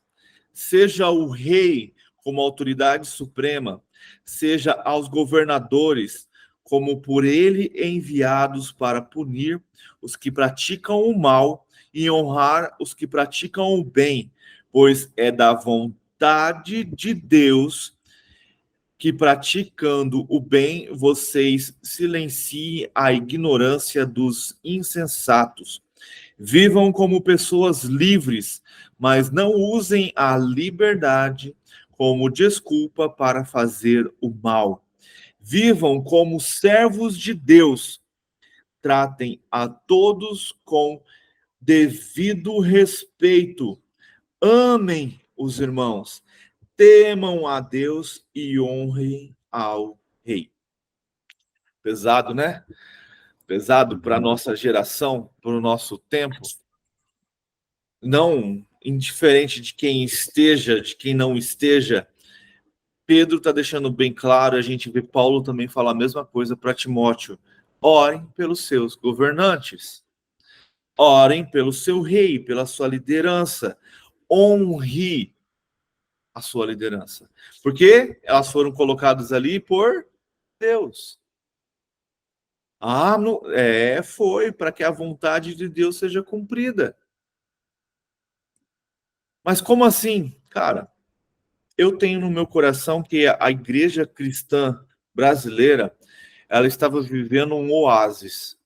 seja o rei como autoridade suprema, seja aos governadores como por ele enviados para punir os que praticam o mal e honrar os que praticam o bem, pois é da vontade de Deus que, praticando o bem, vocês silenciem a ignorância dos insensatos. Vivam como pessoas livres, mas não usem a liberdade como desculpa para fazer o mal. Vivam como servos de Deus. Tratem a todos com devido respeito. Amem os irmãos. Temam a Deus e honrem ao rei. Pesado, né? Pesado para a nossa geração, para o nosso tempo. Não indiferente de quem esteja, de quem não esteja. Pedro está deixando bem claro, a gente vê Paulo também falar a mesma coisa para Timóteo. Orem pelos seus governantes. Orem pelo seu rei, pela sua liderança. Honre a sua liderança. Porque elas foram colocadas ali por Deus. Foi para que a vontade de Deus seja cumprida. Mas como assim? Cara, eu tenho no meu coração que a igreja cristã brasileira, ela estava vivendo um oásis.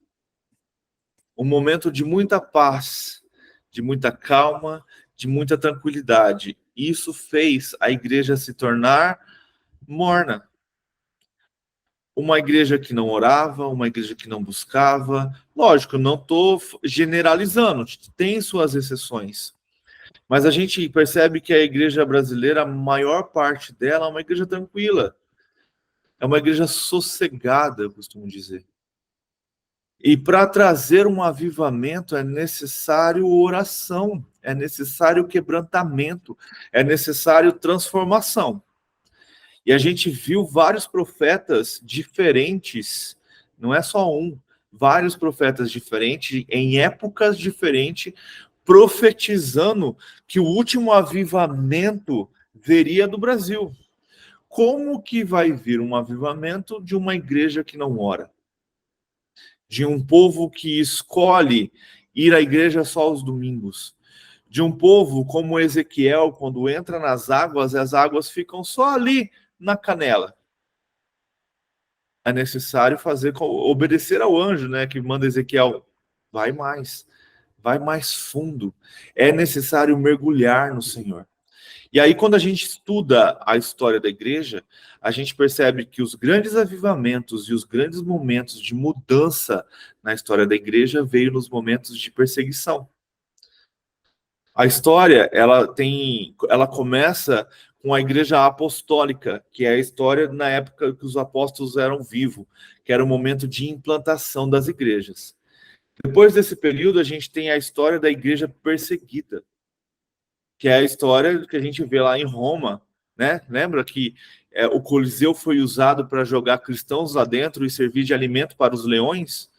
Um momento de muita paz, de muita calma, de muita tranquilidade. Isso fez a igreja se tornar morna. Uma igreja que não orava, uma igreja que não buscava. Lógico, não estou generalizando, tem suas exceções. Mas a gente percebe que a igreja brasileira, a maior parte dela é uma igreja tranquila. É uma igreja sossegada, eu costumo dizer. E para trazer um avivamento é necessário oração, é necessário quebrantamento, é necessário transformação. E a gente viu vários profetas diferentes, não é só um, vários profetas diferentes, em épocas diferentes, profetizando que o último avivamento viria do Brasil. Como que vai vir um avivamento de uma igreja que não ora? De um povo que escolhe ir à igreja só aos domingos? De um povo como Ezequiel, quando entra nas águas, as águas ficam só ali na canela. É necessário obedecer ao anjo, né, que manda Ezequiel, vai mais fundo. É necessário mergulhar no Senhor. E aí, quando a gente estuda a história da igreja, a gente percebe que os grandes avivamentos e os grandes momentos de mudança na história da igreja veio nos momentos de perseguição. A história, ela começa com a igreja apostólica, que é a história na época que os apóstolos eram vivos, que era o momento de implantação das igrejas. Depois desse período, a gente tem a história da igreja perseguida, que é a história que a gente vê lá em Roma, né? Lembra que o Coliseu foi usado para jogar cristãos lá dentro e servir de alimento para os leões?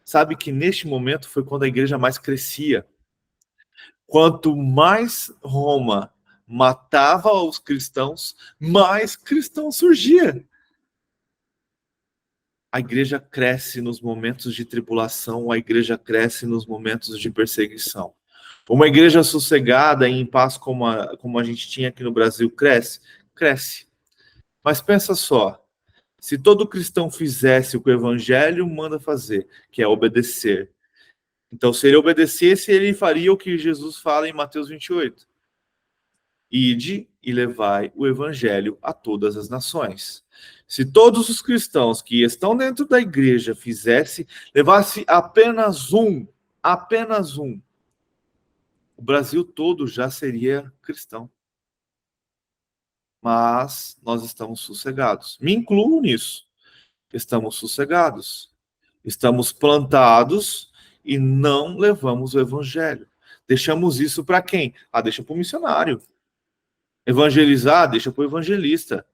Sabe que neste momento foi quando a igreja mais crescia. Quanto mais Roma matava os cristãos, mais cristão surgia. A igreja cresce nos momentos de tribulação, a igreja cresce nos momentos de perseguição. Uma igreja sossegada e em paz como a gente tinha aqui no Brasil cresce? Cresce. Mas pensa só, se todo cristão fizesse o que o evangelho manda fazer, que é obedecer, então se ele obedecesse, ele faria o que Jesus fala em Mateus 28. Ide e levai o evangelho a todas as nações. Se todos os cristãos que estão dentro da igreja levasse apenas um, o Brasil todo já seria cristão. mas nós estamos sossegados. Me incluo nisso. Estamos sossegados. Estamos plantados e não levamos o evangelho. Deixamos isso para quem? Deixa para o missionário. Evangelizar, deixa para o evangelista.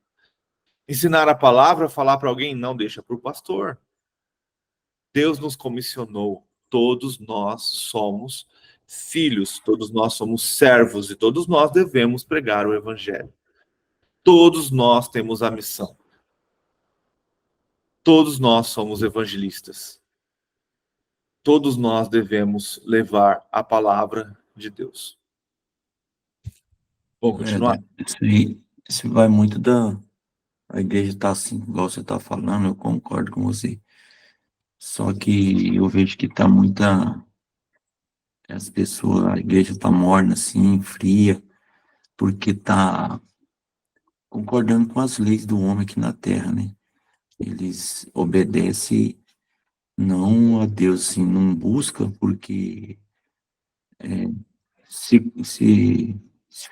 Ensinar a palavra, falar para alguém, não, deixa para o pastor. Deus nos comissionou. Todos nós somos filhos, todos nós somos servos e todos nós devemos pregar o evangelho. Todos nós temos a missão. Todos nós somos evangelistas. Todos nós devemos levar a palavra de Deus. Vamos continuar? Isso vai muito a igreja está assim, igual você está falando, eu concordo com você. Só que eu vejo que está as pessoas, a igreja está morna assim, fria, porque está concordando com as leis do homem aqui na terra, né? Eles obedecem não a Deus, assim, não busca, porque se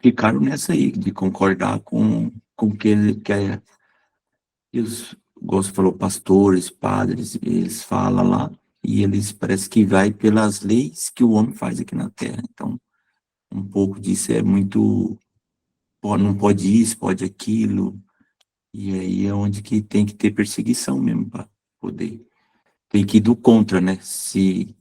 ficaram nessa aí, de concordar com o que ele quer. E igual você falou, pastores, padres, eles falam lá, e eles parece que vai pelas leis que o homem faz aqui na terra. Então, um pouco disso é muito, não pode isso, pode aquilo, e aí é onde que tem que ter perseguição mesmo para poder. Tem que ir do contra, né? Se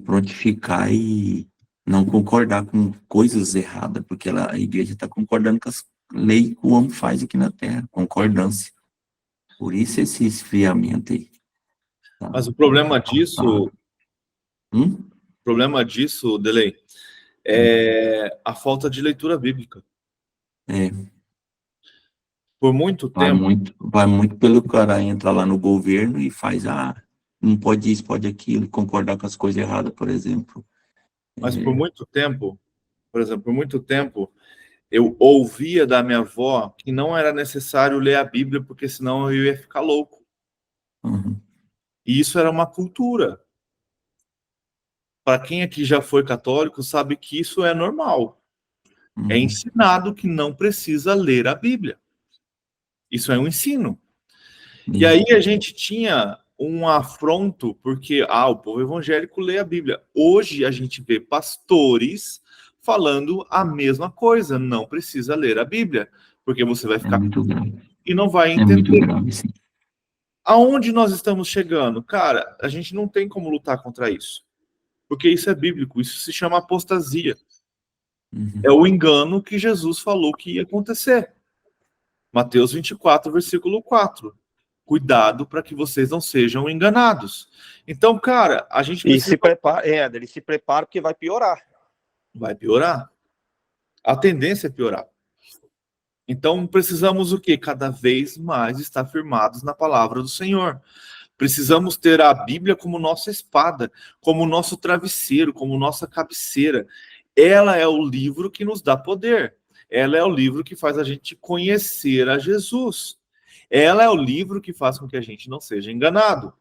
prontificar e não concordar com coisas erradas, porque a igreja está concordando com as leis que o homem faz aqui na terra, concordância. Por isso esse esfriamento aí. Tá? Mas o problema disso... O problema disso, Delei, é a falta de leitura bíblica. Por muito tempo... Vai muito pelo cara entrar lá no governo e faz, não pode isso, pode aquilo, concordar com as coisas erradas, por exemplo. Mas por muito tempo, por exemplo, eu ouvia da minha avó que não era necessário ler a Bíblia, porque senão eu ia ficar louco. Uhum. E isso era uma cultura. Para quem aqui já foi católico, sabe que isso é normal. Uhum. É ensinado que não precisa ler a Bíblia. Isso é um ensino. Uhum. E aí a gente tinha um afronto, porque o povo evangélico lê a Bíblia. Hoje a gente vê pastores falando a mesma coisa, não precisa ler a Bíblia, porque você vai ficar e não vai entender. É muito grave, sim. Aonde nós estamos chegando? Cara, a gente não tem como lutar contra isso, porque isso é bíblico, isso se chama apostasia. Uhum. É o engano que Jesus falou que ia acontecer. Mateus 24, versículo 4. Cuidado para que vocês não sejam enganados. Então, cara, a gente precisa... E se prepara, ele se prepara porque vai piorar. Vai piorar. A tendência é piorar. Então, precisamos o quê? Cada vez mais estar firmados na palavra do Senhor. Precisamos ter a Bíblia como nossa espada, como nosso travesseiro, como nossa cabeceira. Ela é o livro que nos dá poder. Ela é o livro que faz a gente conhecer a Jesus. Ela é o livro que faz com que a gente não seja enganado.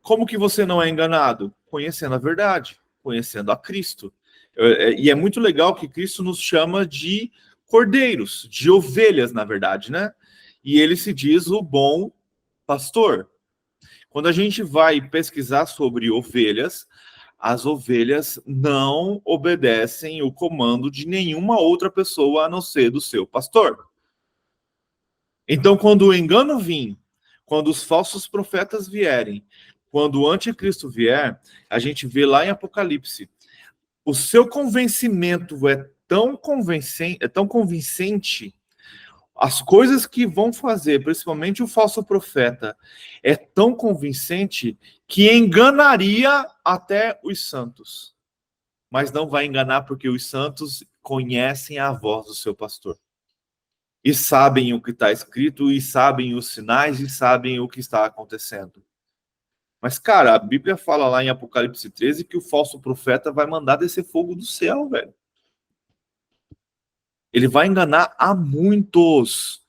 Como que você não é enganado? Conhecendo a verdade, conhecendo a Cristo. E é muito legal que Cristo nos chama de cordeiros, de ovelhas, na verdade, né? E ele se diz o bom pastor. Quando a gente vai pesquisar sobre ovelhas, as ovelhas não obedecem o comando de nenhuma outra pessoa a não ser do seu pastor. Então, quando o engano vir, quando os falsos profetas vierem, quando o anticristo vier, a gente vê lá em Apocalipse, o seu convencimento é tão convincente, as coisas que vão fazer, principalmente o falso profeta, é tão convincente que enganaria até os santos. Mas não vai enganar porque os santos conhecem a voz do seu pastor. E sabem o que está escrito, e sabem os sinais, e sabem o que está acontecendo. Mas, cara, a Bíblia fala lá em Apocalipse 13 que o falso profeta vai mandar descer fogo do céu, velho. Ele vai enganar a muitos.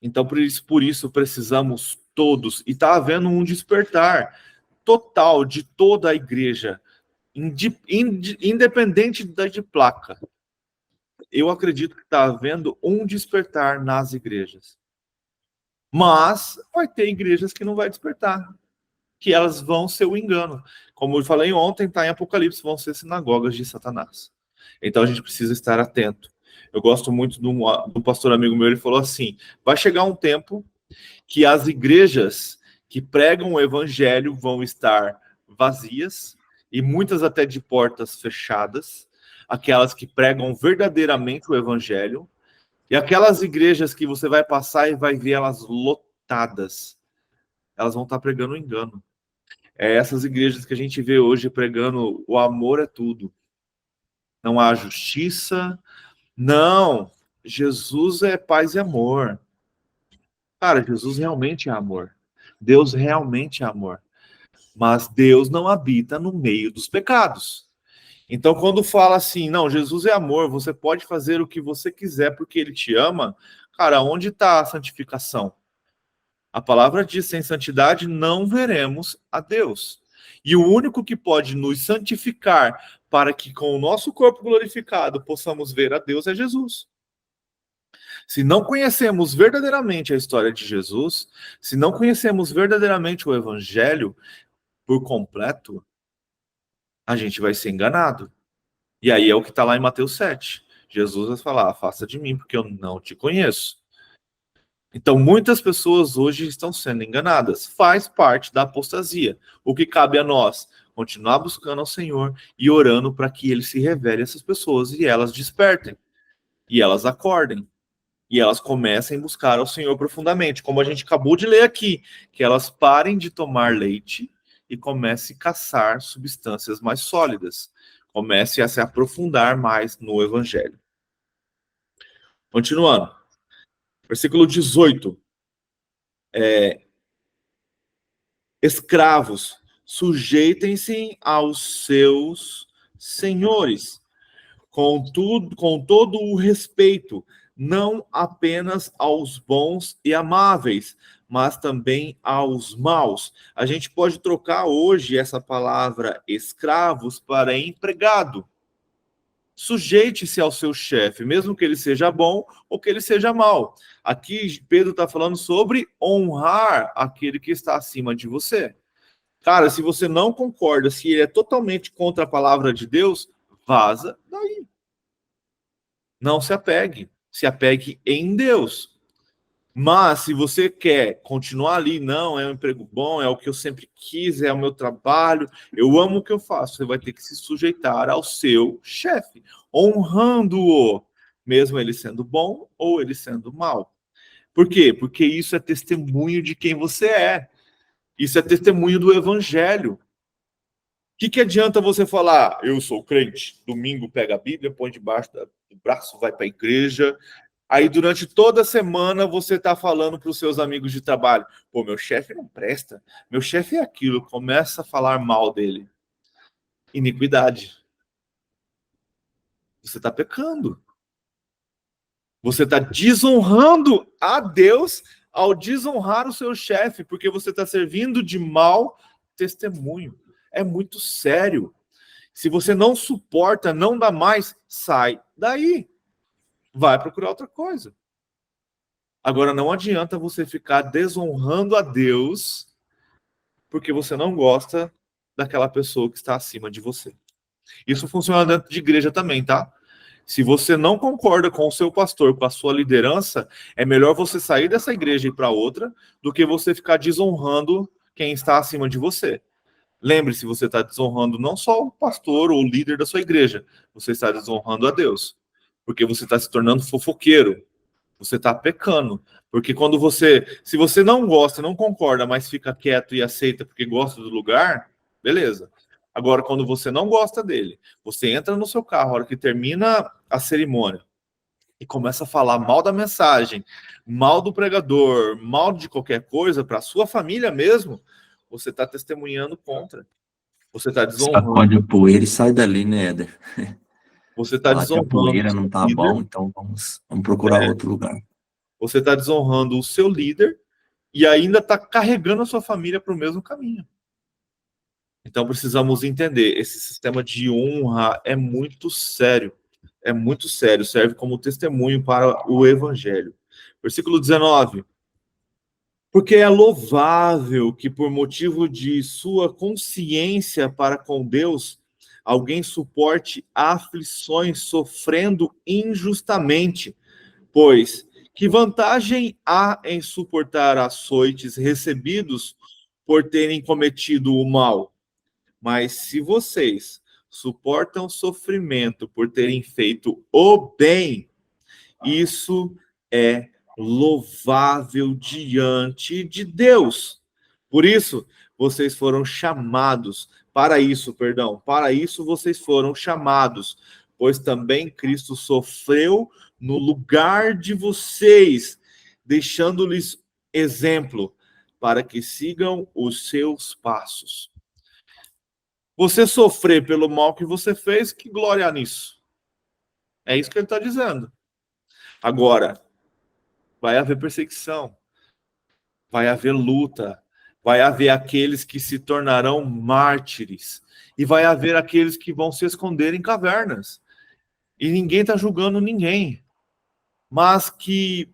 Então, por isso precisamos todos, e está havendo um despertar total de toda a igreja, independente de placa. eu acredito que está havendo um despertar nas igrejas. Mas vai ter igrejas que não vai despertar, que elas vão ser o engano. Como eu falei ontem, está em Apocalipse, vão ser sinagogas de Satanás. Então a gente precisa estar atento. Eu gosto muito de um pastor amigo meu, ele falou assim, vai chegar um tempo que as igrejas que pregam o evangelho vão estar vazias, e muitas até de portas fechadas, aquelas que pregam verdadeiramente o evangelho, e aquelas igrejas que você vai passar e vai ver elas lotadas, elas vão estar pregando o engano. É essas igrejas que a gente vê hoje pregando o amor é tudo. Não há justiça. Não, Jesus é paz e amor. Cara, Jesus realmente é amor. Deus realmente é amor. Mas Deus não habita no meio dos pecados. Então, quando fala assim, não, Jesus é amor, você pode fazer o que você quiser porque ele te ama, cara, onde está a santificação? A palavra diz, sem santidade não veremos a Deus. E o único que pode nos santificar para que com o nosso corpo glorificado possamos ver a Deus é Jesus. Se não conhecemos verdadeiramente a história de Jesus, se não conhecemos verdadeiramente o Evangelho por completo, a gente vai ser enganado. E aí é o que está lá em Mateus 7. Jesus vai falar, afasta de mim, porque eu não te conheço. Então, muitas pessoas hoje estão sendo enganadas. Faz parte da apostasia. O que cabe a nós? Continuar buscando ao Senhor e orando para que Ele se revele a essas pessoas e elas despertem. E elas acordem. E elas comecem a buscar ao Senhor profundamente. Como a gente acabou de ler aqui. Que elas parem de tomar leite e comecem a caçar substâncias mais sólidas. Comecem a se aprofundar mais no Evangelho. Continuando. Versículo 18. Escravos, sujeitem-se aos seus senhores, com todo o respeito, não apenas aos bons e amáveis, mas também aos maus. A gente pode trocar hoje essa palavra escravos para empregado. Sujeite-se ao seu chefe, mesmo que ele seja bom ou que ele seja mau. Aqui Pedro está falando sobre honrar aquele que está acima de você. Cara, se você não concorda, se ele é totalmente contra a palavra de Deus, vaza daí. Não se apegue. Se apegue em Deus. Mas se você quer continuar ali, não, é um emprego bom, é o que eu sempre quis, é o meu trabalho, eu amo o que eu faço, você vai ter que se sujeitar ao seu chefe, honrando-o, mesmo ele sendo bom ou ele sendo mau. Por quê? Porque isso é testemunho de quem você é. Isso é testemunho do evangelho. O que adianta você falar, eu sou crente, domingo pega a Bíblia, põe debaixo do braço, vai para a igreja, aí durante toda a semana você está falando para os seus amigos de trabalho, pô, meu chefe não presta, meu chefe é aquilo, começa a falar mal dele. Iniquidade. Você está pecando. Você está desonrando a Deus ao desonrar o seu chefe, porque você está servindo de mau testemunho. É muito sério. Se você não suporta, não dá mais, sai daí. Vai procurar outra coisa. Agora, não adianta você ficar desonrando a Deus porque você não gosta daquela pessoa que está acima de você. Isso funciona dentro de igreja também, tá? Se você não concorda com o seu pastor, com a sua liderança, é melhor você sair dessa igreja e ir para outra do que você ficar desonrando quem está acima de você. Lembre-se, você está desonrando não só o pastor ou o líder da sua igreja, você está desonrando a Deus. Porque você está se tornando fofoqueiro. Você está pecando. Porque quando se você não gosta, não concorda, mas fica quieto e aceita porque gosta do lugar, beleza. Agora, quando você não gosta dele, você entra no seu carro, a hora que termina a cerimônia, e começa a falar mal da mensagem, mal do pregador, mal de qualquer coisa, para a sua família mesmo, você está testemunhando contra. Você está desonrando. Sacode a poeira e sai dali, né, Éder? Você está Falar que a desonrando poeira o não seu tá líder. bom, então vamos procurar outro lugar. Você está desonrando o seu líder e ainda está carregando a sua família para o mesmo caminho. Então precisamos entender, esse sistema de honra é muito sério. é muito sério, serve como testemunho para o evangelho. Versículo 19. Porque é louvável que por motivo de sua consciência para com Deus, alguém suporte aflições sofrendo injustamente, pois que vantagem há em suportar açoites recebidos por terem cometido o mal? Mas se vocês suportam sofrimento por terem feito o bem, isso é louvável diante de Deus. Por isso, vocês foram chamados, para isso vocês foram chamados, pois também Cristo sofreu no lugar de vocês, deixando-lhes exemplo, para que sigam os seus passos. Você sofrer pelo mal que você fez, que glória há nisso? É isso que ele está dizendo. Agora, vai haver perseguição, vai haver luta, vai haver aqueles que se tornarão mártires, e vai haver aqueles que vão se esconder em cavernas. E ninguém está julgando ninguém. Mas que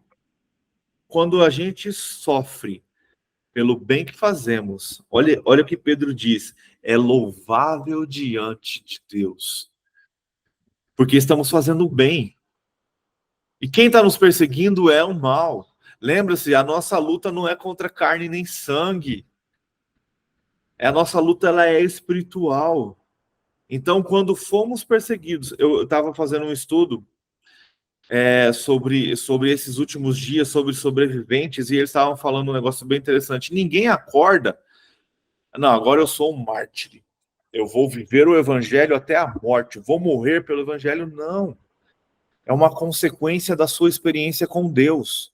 quando a gente sofre pelo bem que fazemos, olha o que Pedro diz, é louvável diante de Deus. Porque estamos fazendo o bem. E quem está nos perseguindo é o mal. Lembra-se, a nossa luta não é contra carne nem sangue. A nossa luta ela é espiritual. Então, quando fomos perseguidos, eu estava fazendo um estudo sobre esses últimos dias, sobre sobreviventes, e eles estavam falando um negócio bem interessante. Ninguém acorda. Não, agora eu sou um mártir. Eu vou viver o evangelho até a morte. Vou morrer pelo evangelho. Não. É uma consequência da sua experiência com Deus.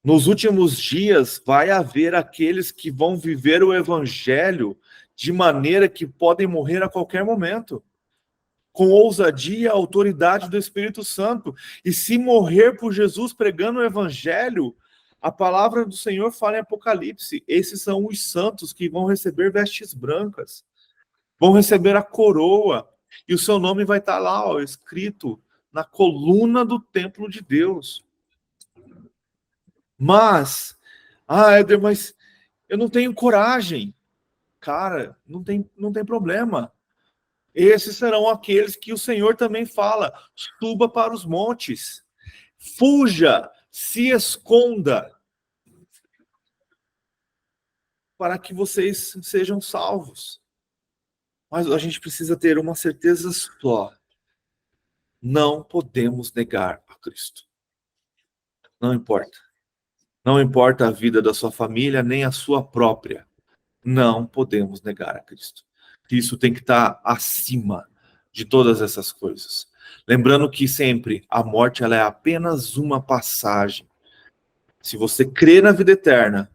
Nos últimos dias, vai haver aqueles que vão viver o evangelho de maneira que podem morrer a qualquer momento, com ousadia e autoridade do Espírito Santo. E se morrer por Jesus pregando o evangelho, a palavra do Senhor fala em Apocalipse, esses são os santos que vão receber vestes brancas, vão receber a coroa, e o seu nome vai estar lá, ó, escrito na coluna do templo de Deus. Mas, Éder, mas eu não tenho coragem. Cara, não tem problema. Esses serão aqueles que o Senhor também fala, suba para os montes, fuja, se esconda, para que vocês sejam salvos. Mas a gente precisa ter uma certeza só. Não podemos negar a Cristo. Não importa. Não importa a vida da sua família, nem a sua própria. Não podemos negar a Cristo. Isso tem que estar acima de todas essas coisas. Lembrando que sempre a morte ela é apenas uma passagem. Se você crê na vida eterna,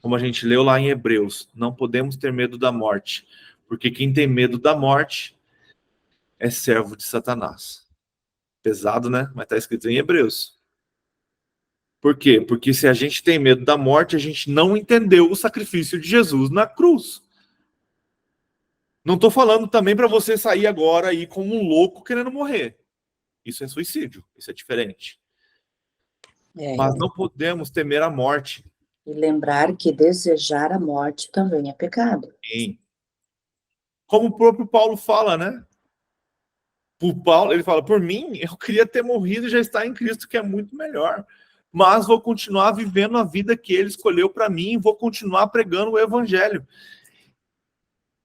como a gente leu lá em Hebreus, não podemos ter medo da morte, porque quem tem medo da morte é servo de Satanás. Pesado, né? Mas está escrito em Hebreus. Por quê? Porque se a gente tem medo da morte, a gente não entendeu o sacrifício de Jesus na cruz. Não estou falando também para você sair agora aí como um louco querendo morrer. Isso é suicídio, isso é diferente. Mas não podemos temer a morte. E lembrar que desejar a morte também é pecado. Sim. Como o próprio Paulo fala, né? Por Paulo, ele fala, por mim, eu queria ter morrido e já estar em Cristo, que é muito melhor. Mas vou continuar vivendo a vida que ele escolheu para mim e vou continuar pregando o evangelho.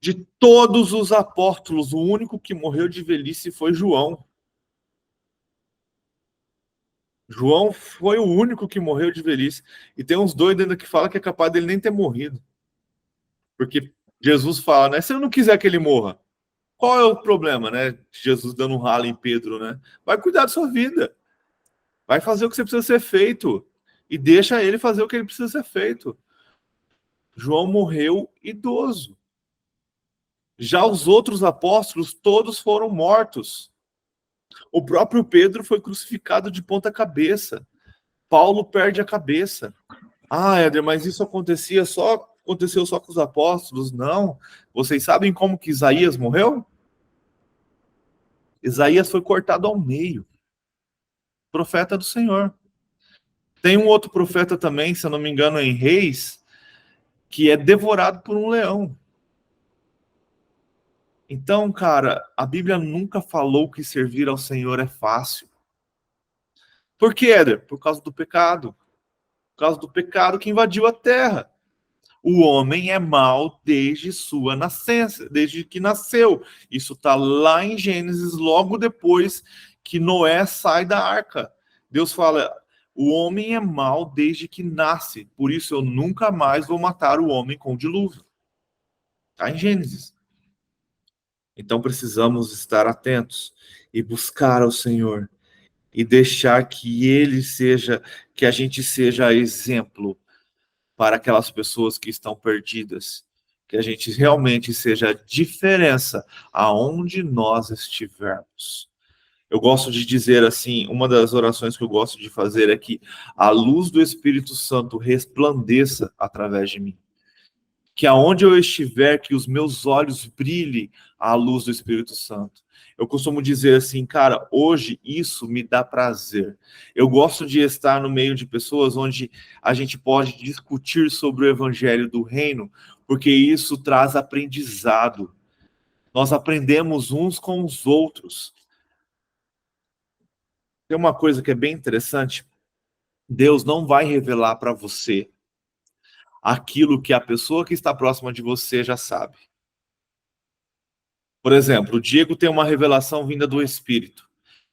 De todos os apóstolos, o único que morreu de velhice foi João. João foi o único que morreu de velhice. E tem uns doidos ainda que falam que é capaz dele nem ter morrido. Porque Jesus fala, né? Se eu não quiser que ele morra, qual é o problema, né? Jesus dando um ralo em Pedro, né? Vai cuidar da sua vida. Vai fazer o que você precisa ser feito. E deixa ele fazer o que ele precisa ser feito. João morreu idoso. Já os outros apóstolos, todos foram mortos. O próprio Pedro foi crucificado de ponta cabeça. Paulo perde a cabeça. Éder, mas isso aconteceu só com os apóstolos? Não. Vocês sabem como que Isaías morreu? Isaías foi cortado ao meio. Profeta do Senhor. Tem um outro profeta também, se eu não me engano, em Reis, que é devorado por um leão. Então, cara, a Bíblia nunca falou que servir ao Senhor é fácil. Por quê, Éder? Por causa do pecado. Por causa do pecado que invadiu a terra. O homem é mau desde sua nascença, desde que nasceu. Isso está lá em Gênesis, logo depois que Noé sai da arca. Deus fala, o homem é mau desde que nasce, por isso eu nunca mais vou matar o homem com o dilúvio. Está em Gênesis. Então precisamos estar atentos e buscar ao Senhor e deixar que Ele seja, que a gente seja exemplo para aquelas pessoas que estão perdidas, que a gente realmente seja a diferença aonde nós estivermos. Eu gosto de dizer assim, uma das orações que eu gosto de fazer é que a luz do Espírito Santo resplandeça através de mim. Que aonde eu estiver, que os meus olhos brilhem à luz do Espírito Santo. Eu costumo dizer assim, cara, hoje isso me dá prazer. Eu gosto de estar no meio de pessoas onde a gente pode discutir sobre o evangelho do reino, porque isso traz aprendizado. Nós aprendemos uns com os outros. Tem uma coisa que é bem interessante. Deus não vai revelar para você aquilo que a pessoa que está próxima de você já sabe. Por exemplo, o Diego tem uma revelação vinda do Espírito.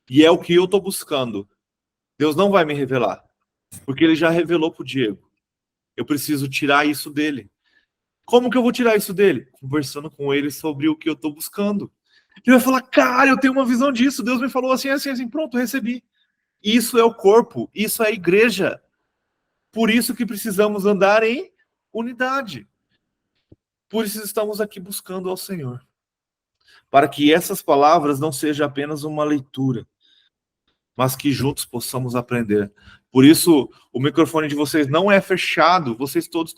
E é o que eu estou buscando. Deus não vai me revelar. Porque ele já revelou para o Diego. Eu preciso tirar isso dele. Como que eu vou tirar isso dele? Conversando com ele sobre o que eu estou buscando. Ele vai falar, cara, eu tenho uma visão disso. Deus me falou assim, assim, assim. Pronto, recebi. Isso é o corpo. Isso é a igreja. Por isso que precisamos andar em unidade. Por isso estamos aqui buscando ao Senhor. Para que essas palavras não sejam apenas uma leitura, mas que juntos possamos aprender. Por isso, o microfone de vocês não é fechado, vocês todos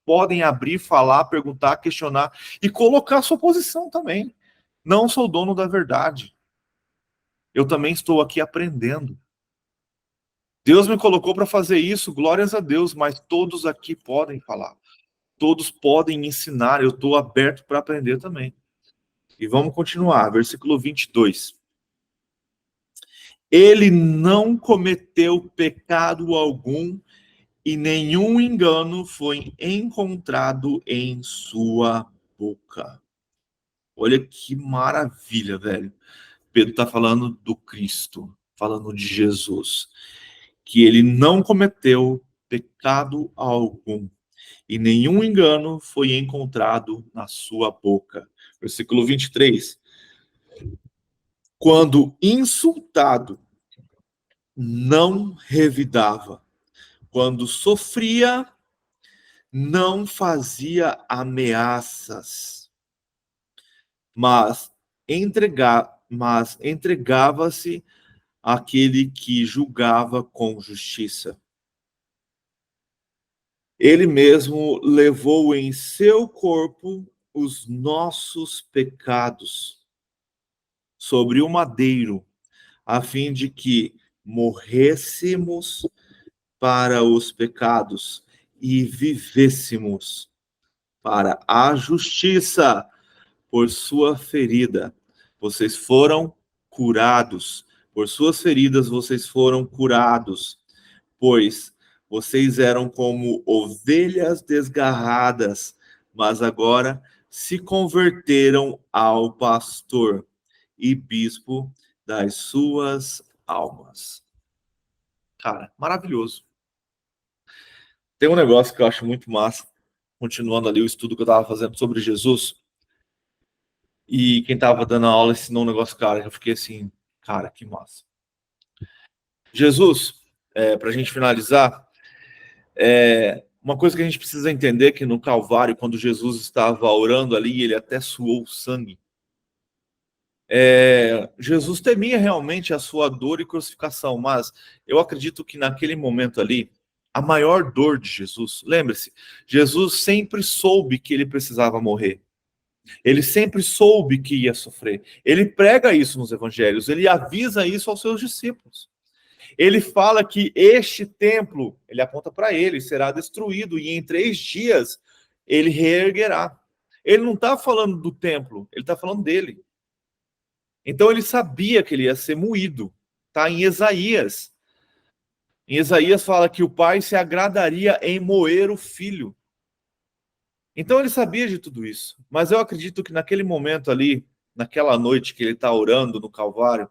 podem abrir, falar, perguntar, questionar e colocar a sua posição também. Não sou dono da verdade. Eu também estou aqui aprendendo. Deus me colocou para fazer isso, glórias a Deus, mas todos aqui podem falar. Todos podem ensinar, eu estou aberto para aprender também. E vamos continuar, versículo 22. Ele não cometeu pecado algum e nenhum engano foi encontrado em sua boca. Olha que maravilha, velho. Pedro está falando do Cristo, falando de Jesus, que ele não cometeu pecado algum e nenhum engano foi encontrado na sua boca. Versículo 23. Quando insultado, não revidava. Quando sofria, não fazia ameaças, mas entregava-se àquele que julgava com justiça. Ele mesmo levou em seu corpo os nossos pecados sobre o madeiro, a fim de que morrêssemos para os pecados e vivêssemos para a justiça. Por sua ferida, vocês foram curados. Por suas feridas, vocês foram curados. Pois vocês eram como ovelhas desgarradas, mas agora se converteram ao pastor e bispo das suas almas. Cara, maravilhoso. Tem um negócio que eu acho muito massa, continuando ali o estudo que eu estava fazendo sobre Jesus, e quem estava dando a aula ensinou um negócio, cara, eu fiquei assim, cara, que massa. Jesus, para a gente finalizar, uma coisa que a gente precisa entender que no Calvário, quando Jesus estava orando ali, ele até suou sangue. Jesus temia realmente a sua dor e crucificação, mas eu acredito que naquele momento ali, a maior dor de Jesus, lembre-se, Jesus sempre soube que ele precisava morrer. Ele sempre soube que ia sofrer. Ele prega isso nos evangelhos, ele avisa isso aos seus discípulos. Ele fala que este templo, ele aponta para ele, será destruído e em 3 dias ele reerguerá. Ele não está falando do templo, ele está falando dele. Então ele sabia que ele ia ser moído. Está em Isaías. Em Isaías fala que o pai se agradaria em moer o filho. Então ele sabia de tudo isso. Mas eu acredito que naquele momento ali, naquela noite que ele está orando no Calvário,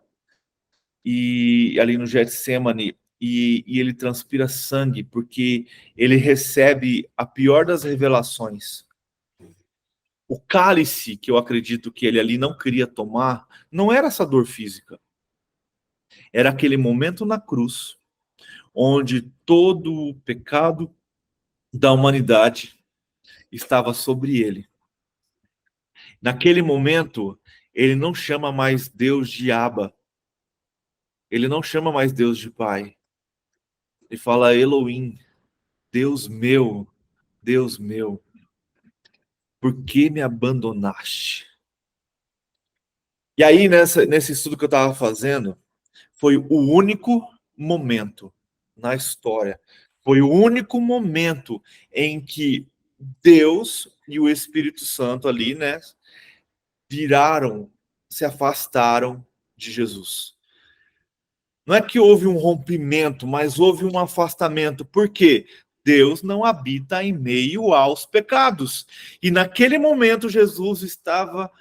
e ali no Getsemane, e ele transpira sangue, porque ele recebe a pior das revelações. O cálice que eu acredito que ele ali não queria tomar, não era essa dor física. Era aquele momento na cruz, onde todo o pecado da humanidade estava sobre ele. Naquele momento, ele não chama mais Deus de Abba. Ele não chama mais Deus de Pai. Ele fala Elohim, Deus meu, por que me abandonaste? E aí, nesse estudo que eu estava fazendo, foi o único momento na história, foi o único momento em que Deus e o Espírito Santo ali, né, viraram, se afastaram de Jesus. Não é que houve um rompimento, mas houve um afastamento. Por quê? Deus não habita em meio aos pecados. E naquele momento, Jesus estava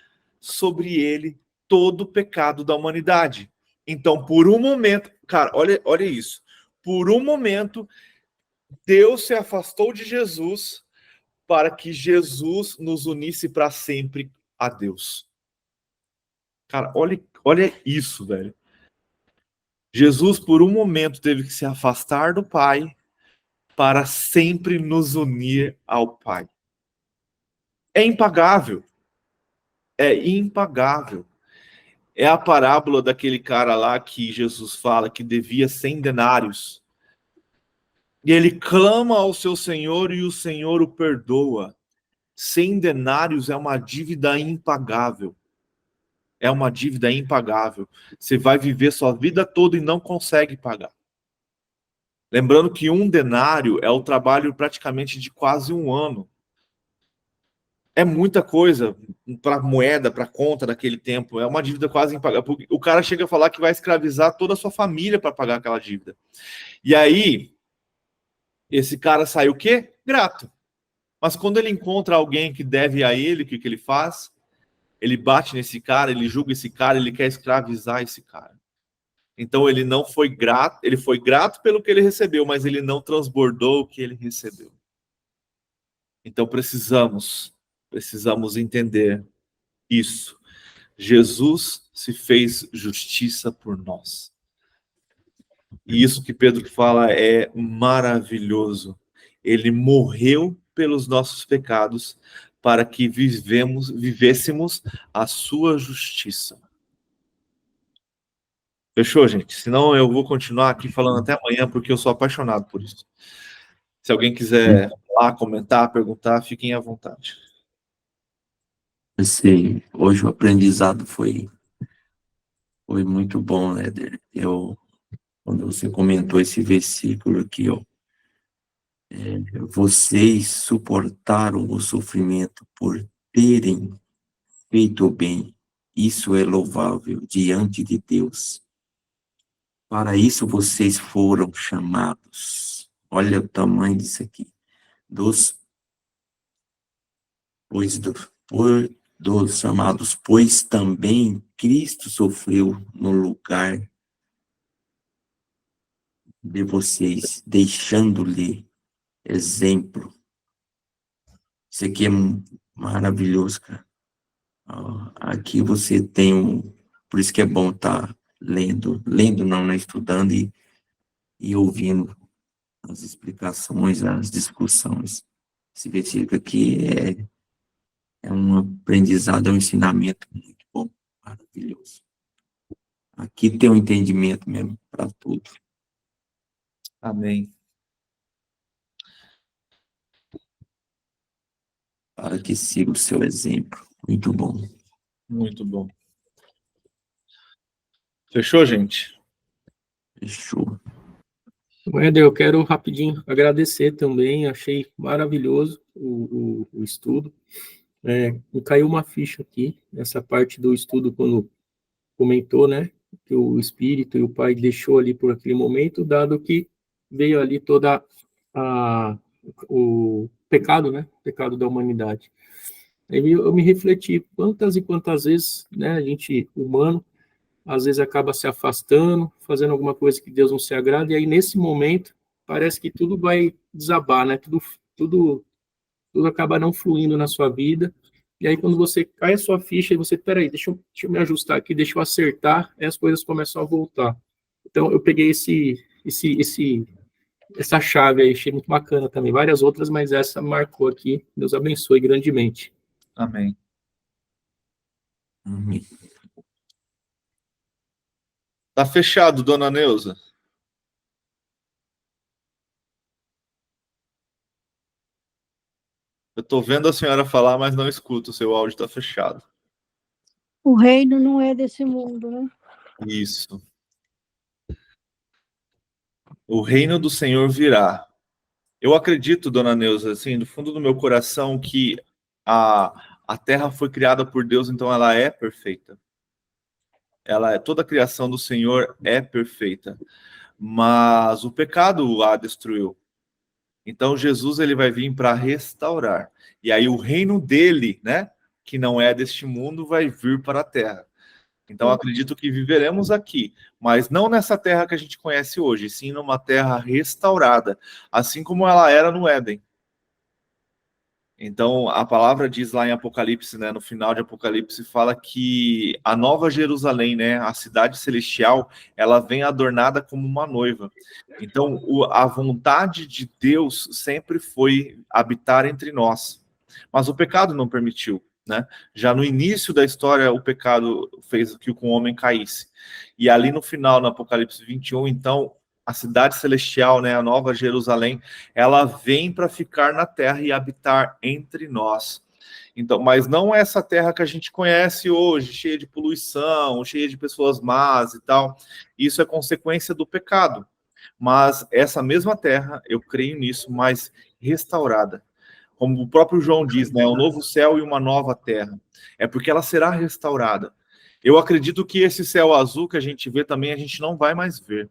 sobre ele todo o pecado da humanidade. Então, por um momento, cara, olha isso. Por um momento, Deus se afastou de Jesus para que Jesus nos unisse para sempre a Deus. Cara, olha isso, velho. Jesus, por um momento, teve que se afastar do Pai para sempre nos unir ao Pai. É impagável. É impagável. É a parábola daquele cara lá que Jesus fala que devia 100 denários. E ele clama ao seu Senhor e o Senhor o perdoa. 100 denários é uma dívida impagável. É uma dívida impagável. Você vai viver sua vida toda e não consegue pagar. Lembrando que 1 denário é o trabalho praticamente de quase 1 ano. É muita coisa para moeda, para conta daquele tempo. É uma dívida quase impagável. O cara chega a falar que vai escravizar toda a sua família para pagar aquela dívida. E aí, esse cara sai o quê? Grato. Mas quando ele encontra alguém que deve a ele, o que ele faz? Ele bate nesse cara, ele julga esse cara, ele quer escravizar esse cara. Então ele não foi grato, ele foi grato pelo que ele recebeu, mas ele não transbordou o que ele recebeu. Então precisamos entender isso. Jesus se fez justiça por nós. E isso que Pedro fala é maravilhoso. Ele morreu pelos nossos pecados para que vivêssemos a sua justiça. Fechou, gente? Senão eu vou continuar aqui falando até amanhã, porque eu sou apaixonado por isso. Se alguém quiser falar, comentar, perguntar, fiquem à vontade. Hoje o aprendizado foi muito bom, Éder. Quando você comentou esse versículo aqui, ó, vocês suportaram o sofrimento por terem feito o bem. Isso é louvável diante de Deus. Para isso vocês foram chamados. Olha o tamanho disso aqui. Dos chamados, pois também Cristo sofreu no lugar de vocês, deixando-lhe exemplo. Isso aqui é maravilhoso, cara. Aqui você tem por isso que é bom estar lendo não, né? Estudando e ouvindo as explicações, as discussões. Esse versículo aqui é um aprendizado, é um ensinamento muito bom, maravilhoso. Aqui tem um entendimento mesmo para tudo. Amém. Para que siga o seu exemplo. Muito bom. Muito bom. Fechou, gente? Fechou. Éder, eu quero rapidinho agradecer também, achei maravilhoso o estudo. Me caiu uma ficha aqui, nessa parte do estudo, quando comentou, né, que o Espírito e o Pai deixou ali por aquele momento, dado que veio ali toda o pecado, né, o pecado da humanidade. Aí eu me refleti quantas e quantas vezes, né, a gente, humano, às vezes acaba se afastando, fazendo alguma coisa que Deus não se agrada, e aí nesse momento parece que tudo vai desabar, né? Tudo, tudo acaba não fluindo na sua vida. E aí quando você cai a sua ficha e você, peraí, deixa eu me ajustar aqui, deixa eu acertar, aí as coisas começam a voltar. Então eu peguei essa chave aí, achei muito bacana também. Várias outras, mas essa marcou aqui. Deus abençoe grandemente. Amém. Amém. Tá fechado, dona Neuza. Eu tô vendo a senhora falar, mas não escuto. O seu áudio tá fechado. O reino não é desse mundo, né? Isso. O reino do Senhor virá. Eu acredito, dona Neuza, assim, do fundo do meu coração, que a terra foi criada por Deus, então ela é perfeita. Toda a criação do Senhor é perfeita. Mas o pecado a destruiu. Então Jesus ele vai vir para restaurar. E aí o reino dele, né, que não é deste mundo, vai vir para a terra. Então acredito que viveremos aqui, mas não nessa terra que a gente conhece hoje, sim numa terra restaurada, assim como ela era no Éden. Então, a palavra diz lá em Apocalipse, né, no final de Apocalipse, fala que a nova Jerusalém, né, a cidade celestial, ela vem adornada como uma noiva. Então, a vontade de Deus sempre foi habitar entre nós. Mas o pecado não permitiu, né? Já no início da história, o pecado fez que o homem caísse. E ali no final, no Apocalipse 21, então, a cidade celestial, né, a nova Jerusalém, ela vem para ficar na terra e habitar entre nós. Então, mas não é essa terra que a gente conhece hoje, cheia de poluição, cheia de pessoas más e tal. Isso é consequência do pecado. Mas essa mesma terra, eu creio nisso, mas restaurada. Como o próprio João diz, né, um novo céu e uma nova terra. É porque ela será restaurada. Eu acredito que esse céu azul que a gente vê também, a gente não vai mais ver.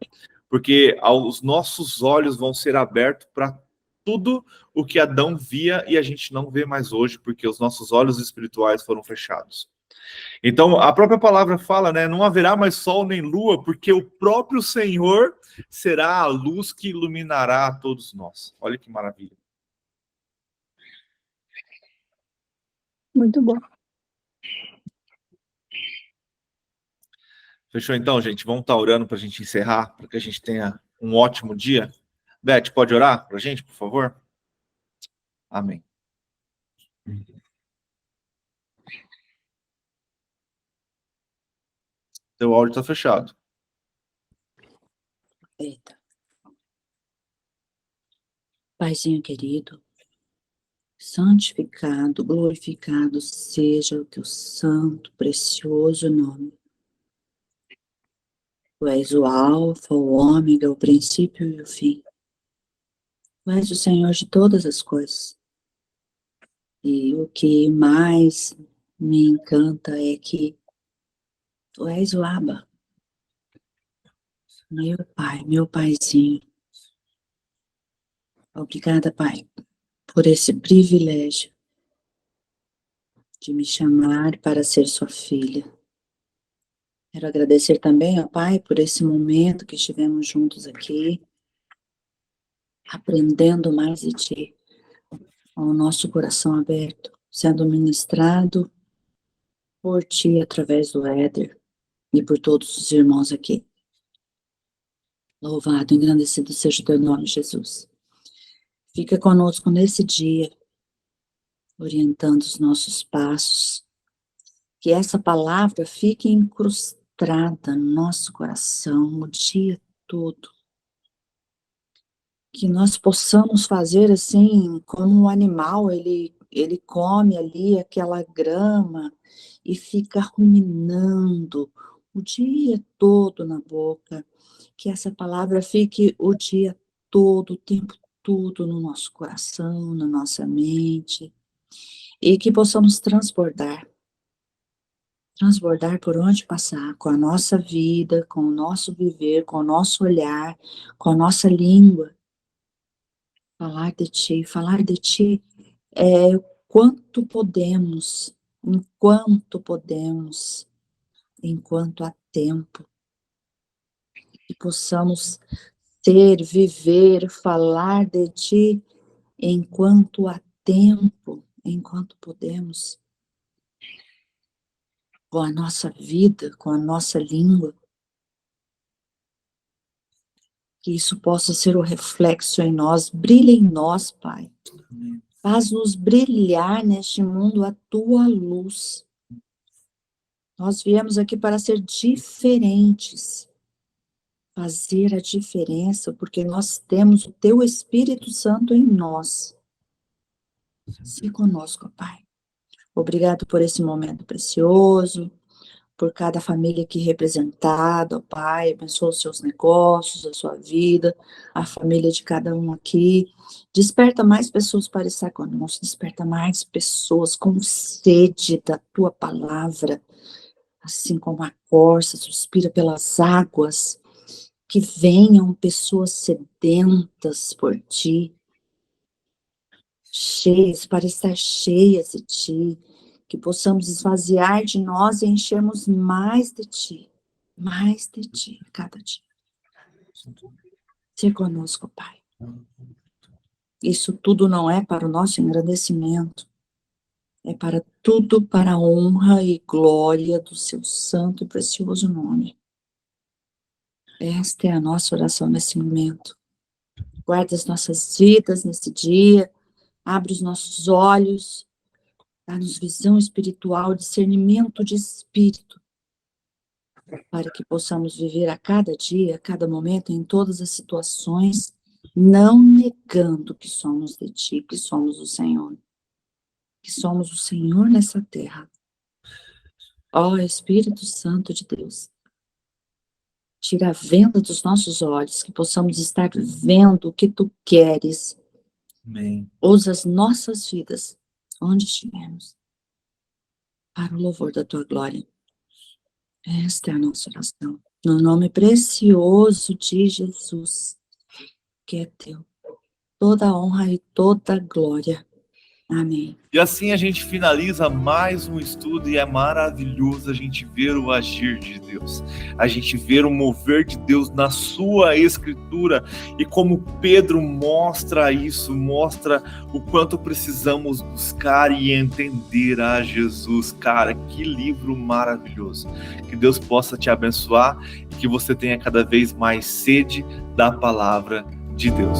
Porque os nossos olhos vão ser abertos para tudo o que Adão via e a gente não vê mais hoje, porque os nossos olhos espirituais foram fechados. Então, a própria palavra fala, né, não haverá mais sol nem lua, porque o próprio Senhor será a luz que iluminará a todos nós. Olha que maravilha. Muito bom. Fechou então, gente? Vamos estar orando para a gente encerrar, para que a gente tenha um ótimo dia. Beth, pode orar para a gente, por favor? Amém. Teu áudio está fechado. Eita. Paizinho querido, santificado, glorificado seja o teu santo, precioso nome. Tu és o alfa, o ômega, o princípio e o fim. Tu és o Senhor de todas as coisas. E o que mais me encanta é que tu és o Abba, meu pai, meu paizinho. Obrigada, Pai, por esse privilégio de me chamar para ser sua filha. Quero agradecer também ao Pai por esse momento que estivemos juntos aqui, aprendendo mais de Ti, com o nosso coração aberto, sendo ministrado por Ti através do Éder e por todos os irmãos aqui. Louvado, engrandecido seja o Teu nome, Jesus. Fica conosco nesse dia, orientando os nossos passos, que essa palavra fique incrustada no nosso coração o dia todo. Que nós possamos fazer assim, como um animal, ele ele come ali aquela grama e fica ruminando o dia todo na boca. Que essa palavra fique o dia todo, o tempo todo no nosso coração, na nossa mente, e que possamos transbordar por onde passar, com a nossa vida, com o nosso viver, com o nosso olhar, com a nossa língua. Falar de ti é quanto podemos, enquanto há tempo, que possamos ser, viver, falar de ti enquanto há tempo, enquanto podemos, com a nossa vida, com a nossa língua, que isso possa ser o reflexo em nós, brilha em nós, Pai. Faz-nos brilhar neste mundo a tua luz. Nós viemos aqui para ser diferentes, fazer a diferença, porque nós temos o teu Espírito Santo em nós. Se conosco, Pai. Obrigado por esse momento precioso, por cada família aqui representada, ó Pai, abençoa os seus negócios, a sua vida, a família de cada um aqui. Desperta mais pessoas para estar conosco, desperta mais pessoas com sede da tua palavra, assim como a corça suspira pelas águas, que venham pessoas sedentas por ti, cheias, para estar cheias de ti, que possamos esvaziar de nós e enchermos mais de ti a cada dia. Ser conosco, Pai. Isso tudo não é para o nosso engrandecimento, é para tudo para a honra e glória do seu santo e precioso nome. Esta é a nossa oração nesse momento. Guarda as nossas vidas nesse dia, abre os nossos olhos, dá-nos visão espiritual, discernimento de espírito, para que possamos viver a cada dia, a cada momento, em todas as situações, não negando que somos de ti, que somos o Senhor. Que somos o Senhor nessa terra. Ó Espírito Santo de Deus, tira a venda dos nossos olhos, que possamos estar vendo o que tu queres. Amém. Usa as nossas vidas, onde estivermos, para o louvor da tua glória. Esta é a nossa oração. No nome precioso de Jesus, que é teu, toda a honra e toda a glória. Amém. E assim a gente finaliza mais um estudo e é maravilhoso a gente ver o agir de Deus, a gente ver o mover de Deus na sua escritura e como Pedro mostra isso, mostra o quanto precisamos buscar e entender a Jesus. Cara, que livro maravilhoso. Que Deus possa te abençoar e que você tenha cada vez mais sede da palavra de Deus.